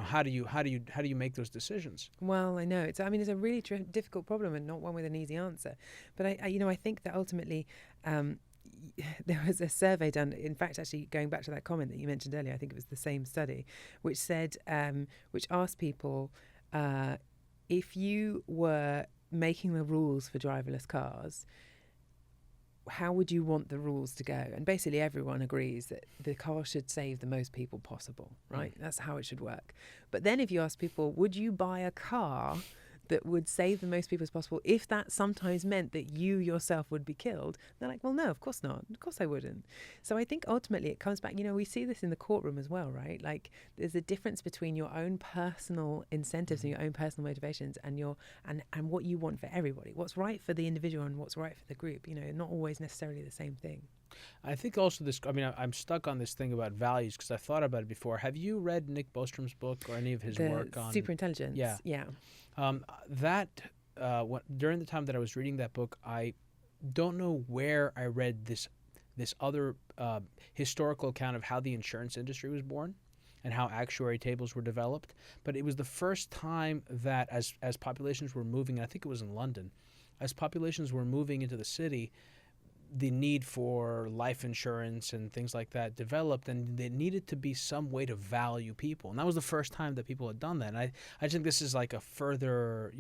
how do you make those decisions? Well, I know it's a really difficult problem, and not one with an easy answer. But I think that ultimately, there was a survey done. In fact, actually, going back to that comment that you mentioned earlier, I think it was the same study, which said, which asked people, if you were making the rules for driverless cars, how would you want the rules to go? And basically everyone agrees that the car should save the most people possible, right? That's how it should work. But then if you ask people, would you buy a car that would save the most people as possible if that sometimes meant that you yourself would be killed? They're like, well, no, of course not. Of course I wouldn't. So I think ultimately it comes back, we see this in the courtroom as well, right? Like there's a difference between your own personal incentives and your own personal motivations and and what you want for everybody. What's right for the individual and what's right for the group, not always necessarily the same thing. I think also I'm stuck on this thing about values because I thought about it before. Have you read Nick Bostrom's book or any of his work on superintelligence? Yeah. During the time that I was reading that book, I don't know where I read this other historical account of how the insurance industry was born and how actuary tables were developed. But it was the first time that as populations were moving, and I think it was in London, as populations were moving into the city, the need for life insurance and things like that developed, and there needed to be some way to value people. And that was the first time that people had done that. And I think this is like a further,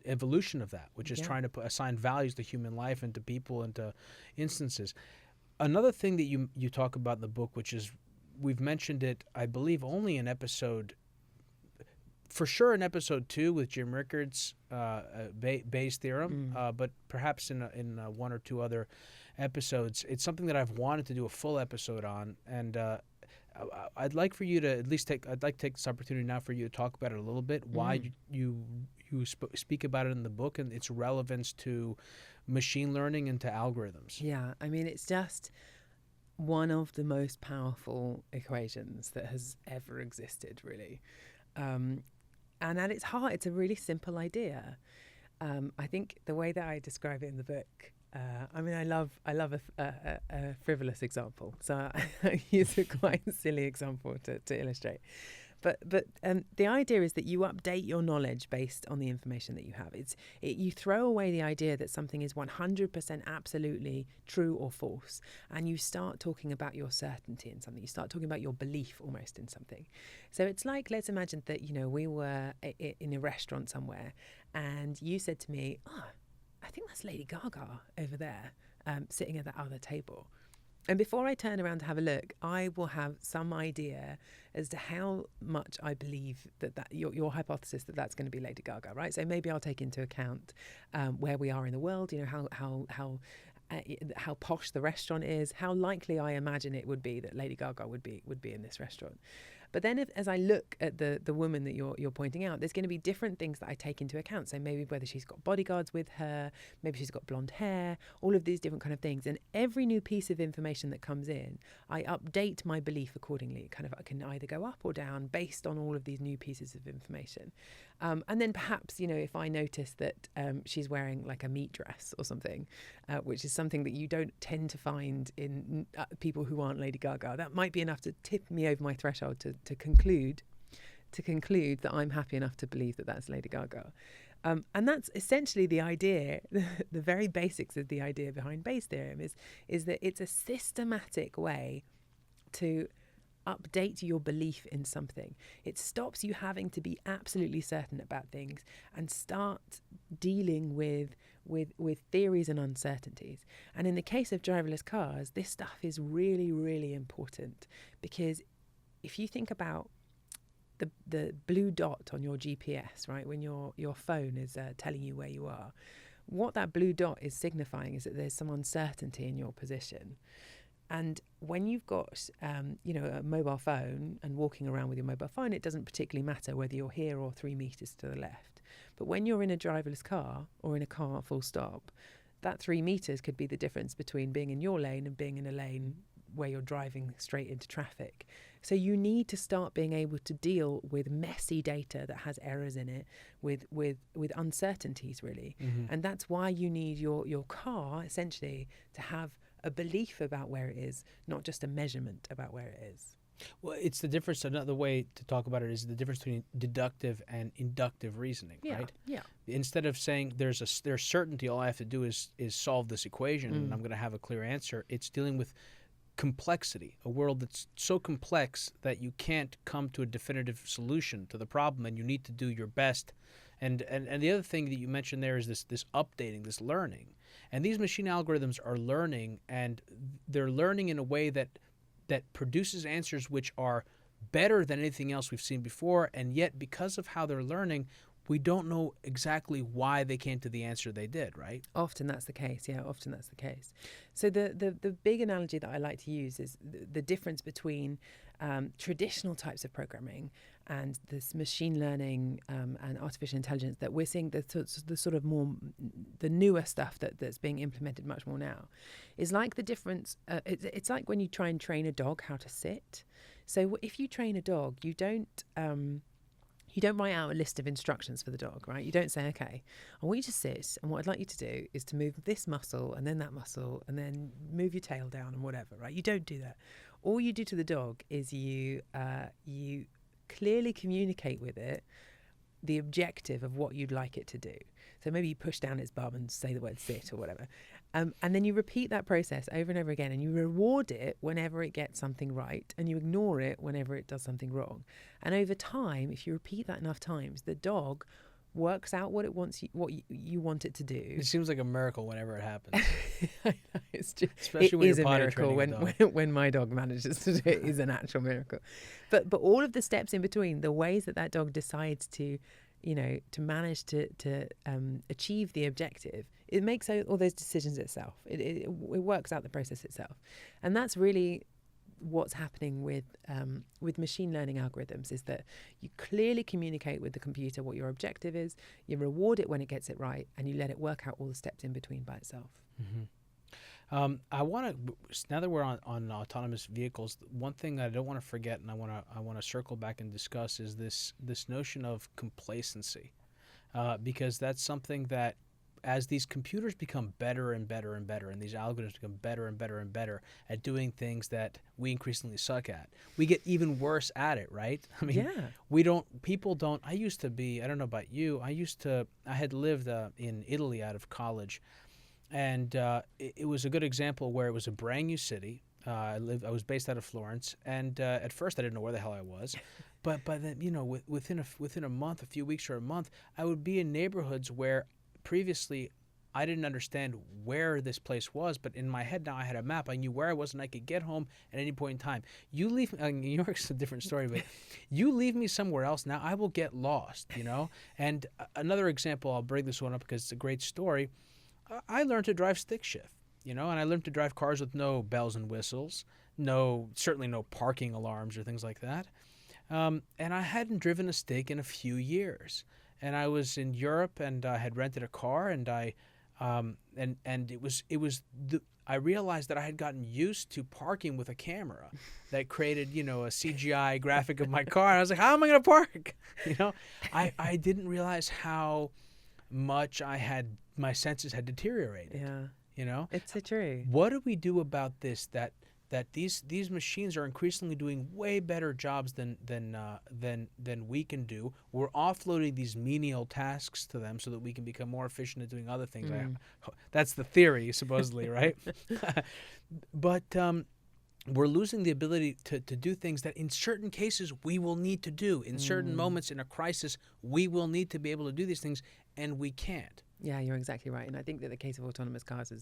evolution of that, which is trying to assign values to human life and to people and to instances. Another thing that you talk about in the book, which is, we've mentioned it, I believe, only in episode, for sure in episode 2 with Jim Rickards' Bayes' theorem, but perhaps in one or two other episodes. It's something that I've wanted to do a full episode on, and I'd like for you to at least take this opportunity now for you to talk about it a little bit. Why you speak about it in the book and its relevance to machine learning and to algorithms. Yeah, it's just one of the most powerful equations that has ever existed, really. And at its heart, it's a really simple idea. I think the way that I describe it in the book, I love a frivolous example. So I use a quite silly example to illustrate. But the idea is that you update your knowledge based on the information that you have. You throw away the idea that something is 100% absolutely true or false, and you start talking about your certainty in something. You start talking about your belief almost in something. So it's like, let's imagine that we were in a restaurant somewhere, and you said to me, "Oh, I think that's Lady Gaga over there, sitting at that other table." And before I turn around to have a look, I will have some idea as to how much I believe that your hypothesis that that's going to be Lady Gaga, right? So maybe I'll take into account where we are in the world, how posh the restaurant is, how likely I imagine it would be that Lady Gaga would be in this restaurant. But then as I look at the woman that you're pointing out, there's going to be different things that I take into account. So maybe whether she's got bodyguards with her, maybe she's got blonde hair, all of these different kind of things. And every new piece of information that comes in, I update my belief accordingly. I can either go up or down based on all of these new pieces of information. And then perhaps, if I notice that she's wearing like a meat dress or something, which is something that you don't tend to find in people who aren't Lady Gaga, that might be enough to tip me over my threshold to conclude that I'm happy enough to believe that that's Lady Gaga. And that's essentially the idea, the very basics of the idea behind Bayes' theorem is that it's a systematic way to update your belief in something. It stops you having to be absolutely certain about things and start dealing with theories and uncertainties. And in the case of driverless cars, this stuff is really, really important, because if you think about the blue dot on your GPS, right, when your phone is telling you where you are, what that blue dot is signifying is that there's some uncertainty in your position. And when you've got, a mobile phone and walking around with your mobile phone, it doesn't particularly matter whether you're here or 3 meters to the left. But when you're in a driverless car or in a car full stop, that 3 meters could be the difference between being in your lane and being in a lane where you're driving straight into traffic. So you need to start being able to deal with messy data that has errors in it, with uncertainties, really. Mm-hmm. And that's why you need your car, essentially, to have a belief about where it is, not just a measurement about where it is. Well, it's the difference. Another way to talk about it is the difference between deductive and inductive reasoning, right? Yeah. Instead of saying there's certainty, all I have to do is solve this equation and I'm going to have a clear answer. It's dealing with complexity, a world that's so complex that you can't come to a definitive solution to the problem, and you need to do your best. And the other thing that you mentioned there is this updating, this learning. And these machine algorithms are learning, and they're learning in a way that produces answers which are better than anything else we've seen before, and yet because of how they're learning, we don't know exactly why they came to the answer they did, right? Often that's the case, yeah, often that's the case. So the big analogy that I like to use is the difference between traditional types of programming and this machine learning and artificial intelligence that we're seeing, the sort of more, the newer stuff that's being implemented much more now, is like the difference, it's like when you try and train a dog how to sit. So if you train a dog, you don't write out a list of instructions for the dog, right? You don't say, okay, I want you to sit, and what I'd like you to do is to move this muscle and then that muscle and then move your tail down and whatever, right? You don't do that. All you do to the dog is you clearly communicate with it the objective of what you'd like it to do. So maybe you push down its bum and say the word sit or whatever. And then you repeat that process over and over again, and you reward it whenever it gets something right, and you ignore it whenever it does something wrong. And over time, if you repeat that enough times, the dog works out what you want it to do. It seems like a miracle whenever it happens. It's just, Especially when it is you're a potty miracle training a dog. when my dog manages to do it. Is an actual miracle. But all of the steps in between, the ways that dog decides to manage to achieve the objective, it makes all those decisions itself. It works out the process itself, and that's really what's happening with machine learning algorithms, is that you clearly communicate with the computer what your objective is, you reward it when it gets it right, and you let it work out all the steps in between by itself. Mm-hmm. I want to, now that we're on autonomous vehicles, one thing that I don't want to forget, and I want to circle back and discuss, is this notion of complacency, because that's something that, as these computers become better and better and better, and these algorithms become better and better and better at doing things that we increasingly suck at, we get even worse at it, right? I mean, people don't, I used to be, I don't know about you, I had lived in Italy out of college, and it was a good example where it was a brand new city. I was based out of Florence, and at first I didn't know where the hell I was, but by then, within a month, a few weeks or a month, I would be in neighborhoods where previously I didn't understand where this place was, but in my head now I had a map. I knew where I was, and I could get home at any point in time. You leave New York's a different story, but you leave me somewhere else, now I will get lost, And another example, I'll bring this one up because it's a great story. I learned to drive stick shift, and I learned to drive cars with no bells and whistles, certainly no parking alarms or things like that. And I hadn't driven a stick in a few years. And I was in Europe, and I had rented a car, and I realized that I had gotten used to parking with a camera that created, a CGI graphic of my car. And I was like, how am I going to park? I didn't realize how much my senses had deteriorated. Yeah. It's so true. What do we do about this? That these machines are increasingly doing way better jobs than we can do. We're offloading these menial tasks to them so that we can become more efficient at doing other things. That's the theory, supposedly, right? But we're losing the ability to do things that in certain cases we will need to do. In certain moments in a crisis, we will need to be able to do these things, and we can't. Yeah, you're exactly right. And I think that the case of autonomous cars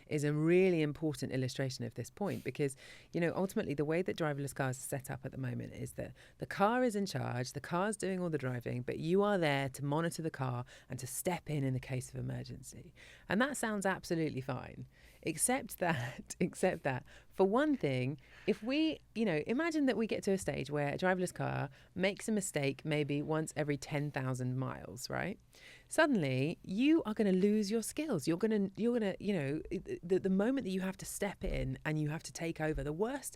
is a really important illustration of this point because, ultimately the way that driverless cars are set up at the moment is that the car is in charge, the car's doing all the driving, but you are there to monitor the car and to step in the case of emergency. And that sounds absolutely fine. Except that, for one thing, if we, imagine that we get to a stage where a driverless car makes a mistake maybe once every 10,000 miles, right? Suddenly, you are going to lose your skills. You're going to, the moment that you have to step in and you have to take over, the worst,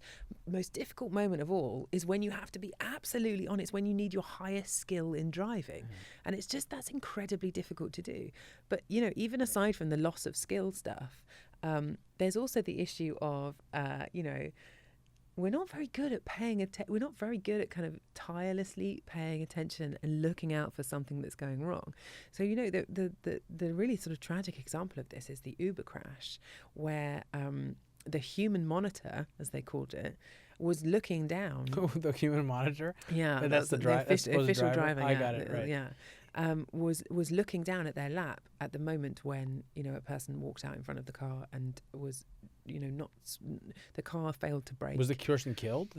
most difficult moment of all is when you have to be absolutely honest, when you need your highest skill in driving. And it's just, that's incredibly difficult to do. But, even aside from the loss of skill stuff, there's also the issue of, we're not very good at we're not very good at kind of tirelessly paying attention and looking out for something that's going wrong. So, the really sort of tragic example of this is the Uber crash, where the human monitor, as they called it, was looking down. Oh, the human monitor? Yeah, that's the official driver. I got it, right. Yeah. Was looking down at their lap at the moment when a person walked out in front of the car and was not, the car failed to brake. Was the person killed?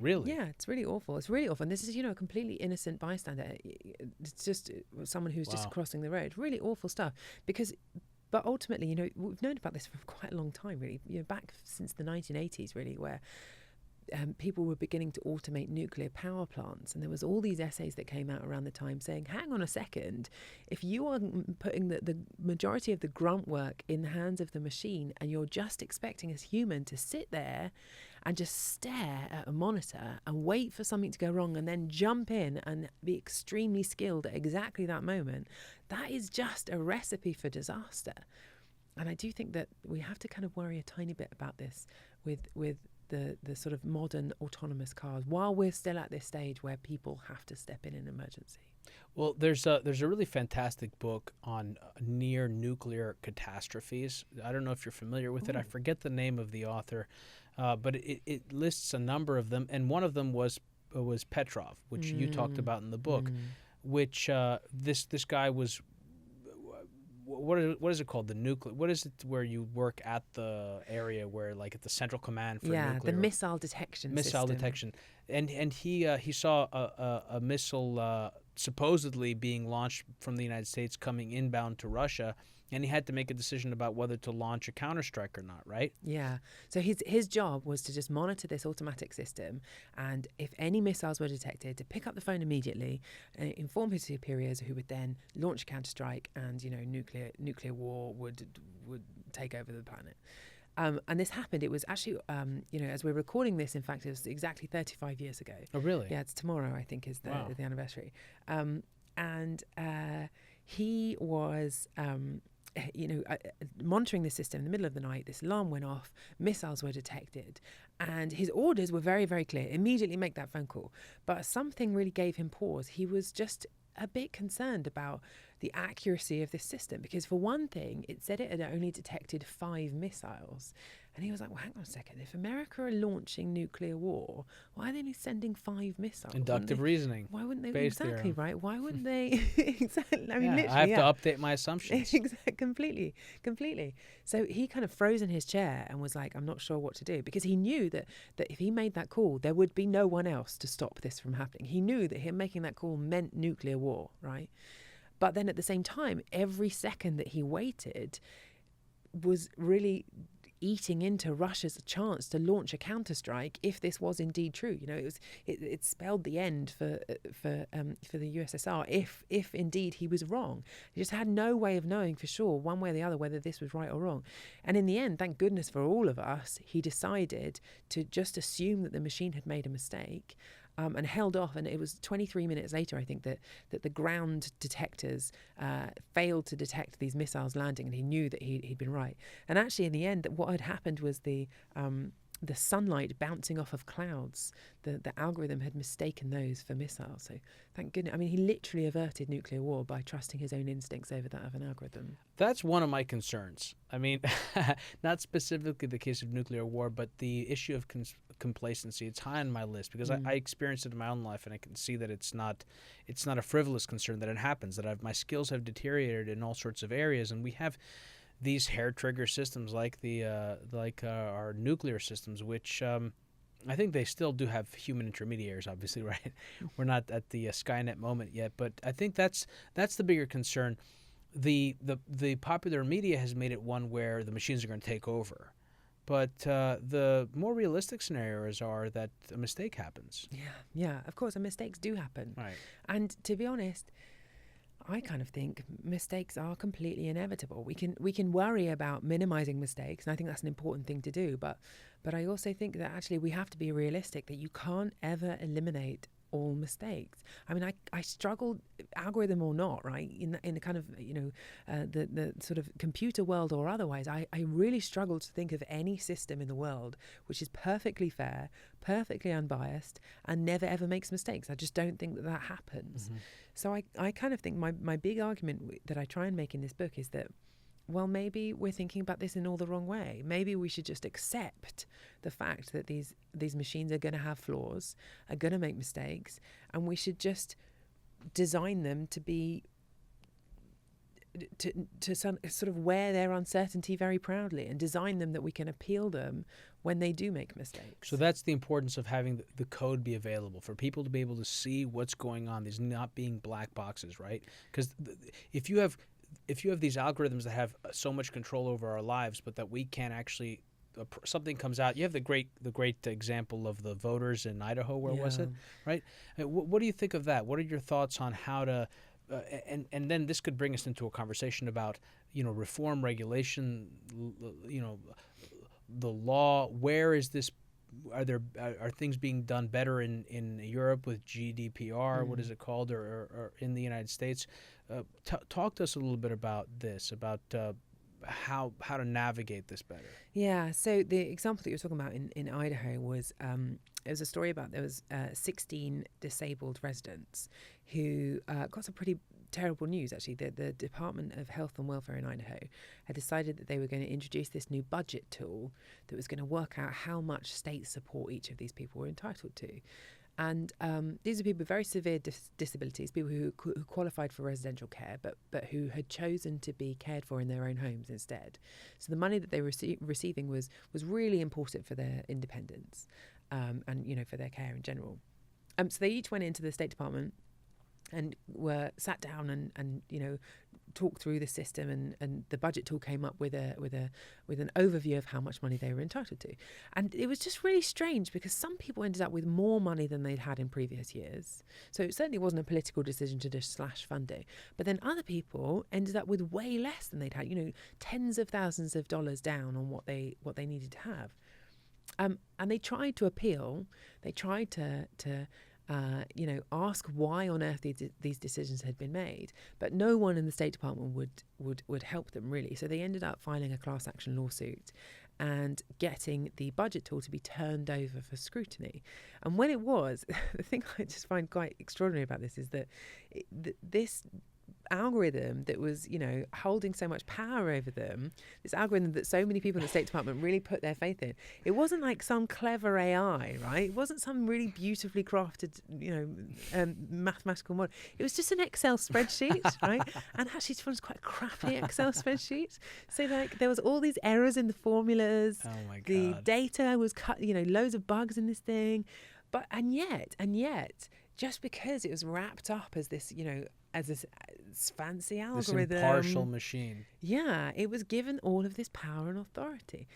Really? Yeah, it's really awful. It's really awful. And this is a completely innocent bystander. It's just someone who's just crossing the road. Really awful stuff. But ultimately, we've known about this for quite a long time, really. Back since the 1980s, really, where people were beginning to automate nuclear power plants, and there was all these essays that came out around the time saying, hang on a second, if you are putting the majority of the grunt work in the hands of the machine and you're just expecting as human to sit there and just stare at a monitor and wait for something to go wrong and then jump in and be extremely skilled at exactly that moment, that is just a recipe for disaster. And I do think that we have to kind of worry a tiny bit about this with the sort of modern autonomous cars while we're still at this stage where people have to step in an emergency. Well, there's a really fantastic book on near nuclear catastrophes. I don't know if you're familiar with it. I forget the name of the author, but it lists a number of them, and one of them was Petrov, which you talked about in the book, which this guy was. What is it called? The nuclear. What is it where you work at the area where, like, at the central command for nuclear? Yeah, the missile detection. Missile detection, and he saw a missile supposedly being launched from the United States coming inbound to Russia, and he had to make a decision about whether to launch a counterstrike or not. Right? Yeah. So his job was to just monitor this automatic system, and if any missiles were detected, to pick up the phone immediately, and inform his superiors, who would then launch a counterstrike, and nuclear war would take over the planet. And this happened. It was actually, as we're recording this, in fact, it was exactly 35 years ago. Oh, really? Yeah, it's tomorrow, I think, is the anniversary. He was, monitoring the system in the middle of the night. This alarm went off, missiles were detected, and his orders were very, very clear. Immediately make that phone call. But something really gave him pause. He was just a bit concerned about the accuracy of this system, because for one thing, it said it had only detected 5 missiles. And he was like, well, hang on a second. If America are launching nuclear war, why are they only sending 5 missiles? Inductive reasoning. Why wouldn't they? Exactly theorem. Right. Why wouldn't they? Exactly. I mean, literally, I have to update my assumptions. Exactly. Completely. So he kind of froze in his chair and was like, I'm not sure what to do, because he knew that if he made that call, there would be no one else to stop this from happening. He knew that him making that call meant nuclear war, right? But then at the same time, every second that he waited was really eating into Russia's chance to launch a counterstrike if this was indeed true. It spelled the end for the USSR if indeed he was wrong. He just had no way of knowing for sure, one way or the other, whether this was right or wrong. And in the end, thank goodness for all of us, he decided to just assume that the machine had made a mistake. And held off, and it was 23 minutes later, I think, that the ground detectors failed to detect these missiles landing, and he knew that he'd been right. And actually, in the end, what had happened was the sunlight bouncing off of clouds. The algorithm had mistaken those for missiles. So thank goodness. I mean, he literally averted nuclear war by trusting his own instincts over that of an algorithm. That's one of my concerns. I mean, not specifically the case of nuclear war, but the issue of complacency. It's high on my list because I experienced it in my own life, and I can see that it's not a frivolous concern that it happens, that my skills have deteriorated in all sorts of areas, and we have these hair trigger systems like our nuclear systems, which I think they still do have human intermediaries, obviously, right? We're not at the Skynet moment yet, but I think that's the bigger concern. The popular media has made it one where the machines are going to take over. But the more realistic scenarios are that a mistake happens. Yeah, of course, and mistakes do happen. Right. And to be honest, I kind of think mistakes are completely inevitable. We can worry about minimizing mistakes, and I think that's an important thing to do. But I also think that actually we have to be realistic that you can't ever eliminate all mistakes. I mean, I struggled, algorithm or not, right? In the kind of, the sort of computer world or otherwise, I really struggled to think of any system in the world which is perfectly fair, perfectly unbiased, and never ever makes mistakes. I just don't think that happens. Mm-hmm. So I kind of think my big argument that I try and make in this book is that, well, maybe we're thinking about this in all the wrong way. Maybe we should just accept the fact that these machines are going to have flaws, are going to make mistakes, and we should just design them to be to sort of wear their uncertainty very proudly, and design them that we can appeal them when they do make mistakes. So that's the importance of having the code be available for people to be able to see what's going on. These not being black boxes, right? Because if you have these algorithms that have so much control over our lives, but that we can't actually, something comes out. You have the great example of the voters in Idaho. Where was it? Right. What do you think of that? What are your thoughts on how to? And then this could bring us into a conversation about reform, regulation, the law. Where is this? Are things being done better in Europe with GDPR? What is it called, or in the United States? Talk to us a little bit about this, about how to navigate this better. Yeah. So the example that you were talking about in Idaho was it was a story about there was 16 disabled residents who got some pretty terrible news, actually. The Department of Health and Welfare in Idaho had decided that they were going to introduce this new budget tool that was going to work out how much state support each of these people were entitled to. And these are people with very severe disabilities, people who qualified for residential care, but who had chosen to be cared for in their own homes instead. So the money that they were receiving was really important for their independence and for their care in general. So they each went into the State Department and were sat down and talked through the system, and the budget tool came up with an overview of how much money they were entitled to. And it was just really strange because some people ended up with more money than they'd had in previous years. So it certainly wasn't a political decision to just slash funding. But then other people ended up with way less than they'd had, tens of thousands of dollars down on what they needed to have. And they tried to appeal. They tried to ask why on earth these decisions had been made, but no one in the State Department would help them really. So they ended up filing a class action lawsuit and getting the budget tool to be turned over for scrutiny. And when it was, the thing I just find quite extraordinary about this is that this algorithm that was, holding so much power over them, this algorithm that so many people in the State Department really put their faith in, it wasn't like some clever AI, right? It wasn't some really beautifully crafted, mathematical model. It was just an Excel spreadsheet, right? And actually, it was quite a crappy Excel spreadsheet. So, there was all these errors in the formulas. Oh my God. The data was cut, loads of bugs in this thing. But, and yet, just because it was wrapped up as this, as this fancy algorithm, this impartial machine. Yeah, it was given all of this power and authority.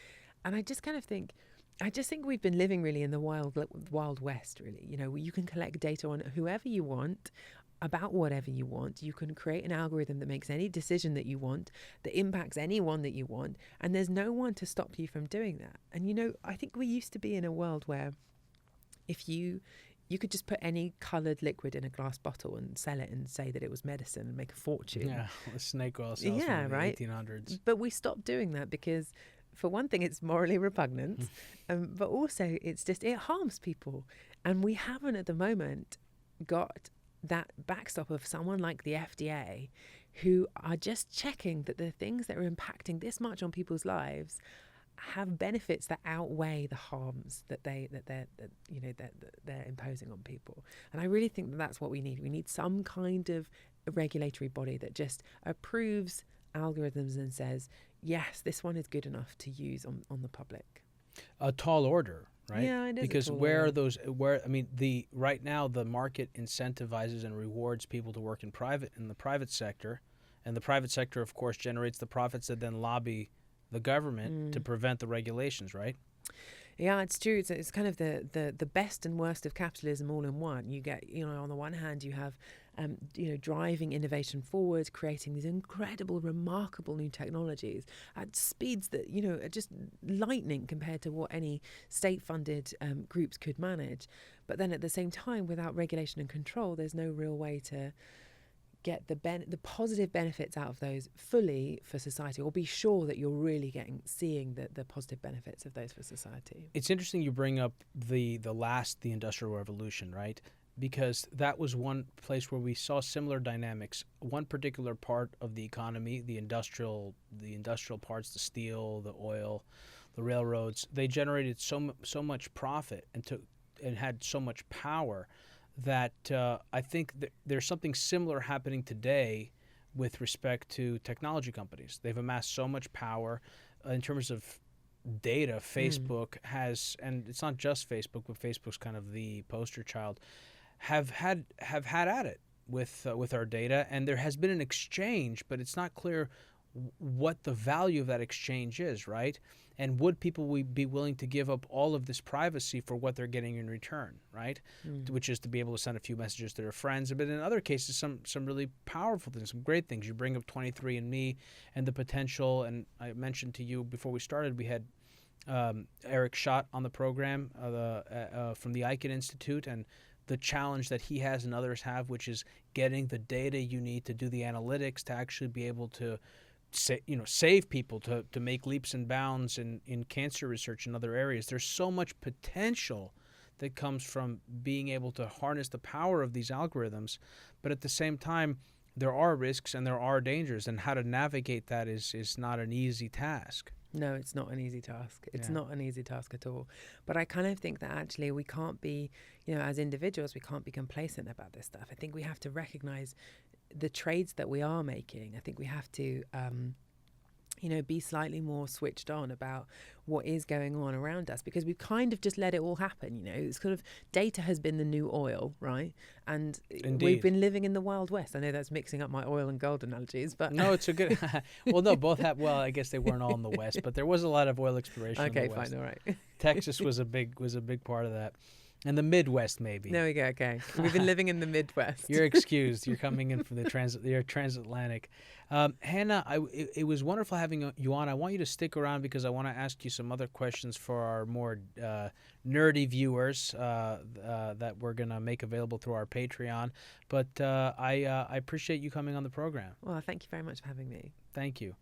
And I just think we've been living really in the wild west, really. You can collect data on whoever you want, about whatever you want. You can create an algorithm that makes any decision that you want, that impacts anyone that you want, and there's no one to stop you from doing that. And, I think we used to be in a world where if you could just put any coloured liquid in a glass bottle and sell it and say that it was medicine and make a fortune. Yeah, the snake oil sales from the 1800s. But we stopped doing that because, for one thing, it's morally repugnant, but also it harms people. And we haven't at the moment got that backstop of someone like the FDA who are just checking that the things that are impacting this much on people's lives have benefits that outweigh the harms that they're imposing on people. And I really think that that's what we need. We need some kind of a regulatory body that just approves algorithms and says, yes, this one is good enough to use on the public. A tall order, right? Yeah, it is. Because where are those? I mean, right now the market incentivizes and rewards people to work in the private sector, and the private sector, of course, generates the profits that then lobby the government to prevent the regulations, right? Yeah, it's true. It's kind of the best and worst of capitalism all in one. You get, on the one hand, you have, driving innovation forward, creating these incredible, remarkable new technologies at speeds that, are just lightning compared to what any state-funded groups could manage. But then at the same time, without regulation and control, there's no real way to get the positive benefits out of those fully for society, or be sure that you're really seeing the positive benefits of those for society. It's interesting you bring up the Industrial Revolution, right? Because that was one place where we saw similar dynamics. One particular part of the economy, the industrial parts, the steel, the oil, the railroads, they generated so much profit and had so much power that I think there's something similar happening today with respect to technology companies. They've amassed so much power in terms of data. Facebook has, and it's not just Facebook, but Facebook's kind of the poster child, have had at it with our data, and there has been an exchange, but it's not clear what the value of that exchange is, right? And would people be willing to give up all of this privacy for what they're getting in return, right? Which is to be able to send a few messages to their friends. But in other cases, some really powerful things, some great things. You bring up 23andMe and the potential, and I mentioned to you before we started, we had Eric Schott on the program from the Icahn Institute, and the challenge that he has and others have, which is getting the data you need to do the analytics to actually be able to save people, to make leaps and bounds in cancer research and other areas. There's so much potential that comes from being able to harness the power of these algorithms, but at the same time, there are risks and there are dangers, and how to navigate that is not an easy task. No, it's not an easy task. It's not an easy task at all. But I kind of think that actually we can't be, as individuals, we can't be complacent about this stuff. I think we have to recognize the trades that we are making. I think we have to, be slightly more switched on about what is going on around us, because we've kind of just let it all happen. It's kind of, data has been the new oil, right? And we've been living in the Wild West. I know that's mixing up my oil and gold analogies, but no, it's a good. Well, no, both have. Well, I guess they weren't all in the West, but there was a lot of oil exploration. Okay, in the West. fine, all right. Texas was a big part of that. And the Midwest, maybe. There we go. Okay, we've been living in the Midwest. You're excused. You're coming in from you're transatlantic. Hannah, it was wonderful having you on. I want you to stick around because I want to ask you some other questions for our more nerdy viewers that we're going to make available through our Patreon. But I appreciate you coming on the program. Well, thank you very much for having me. Thank you.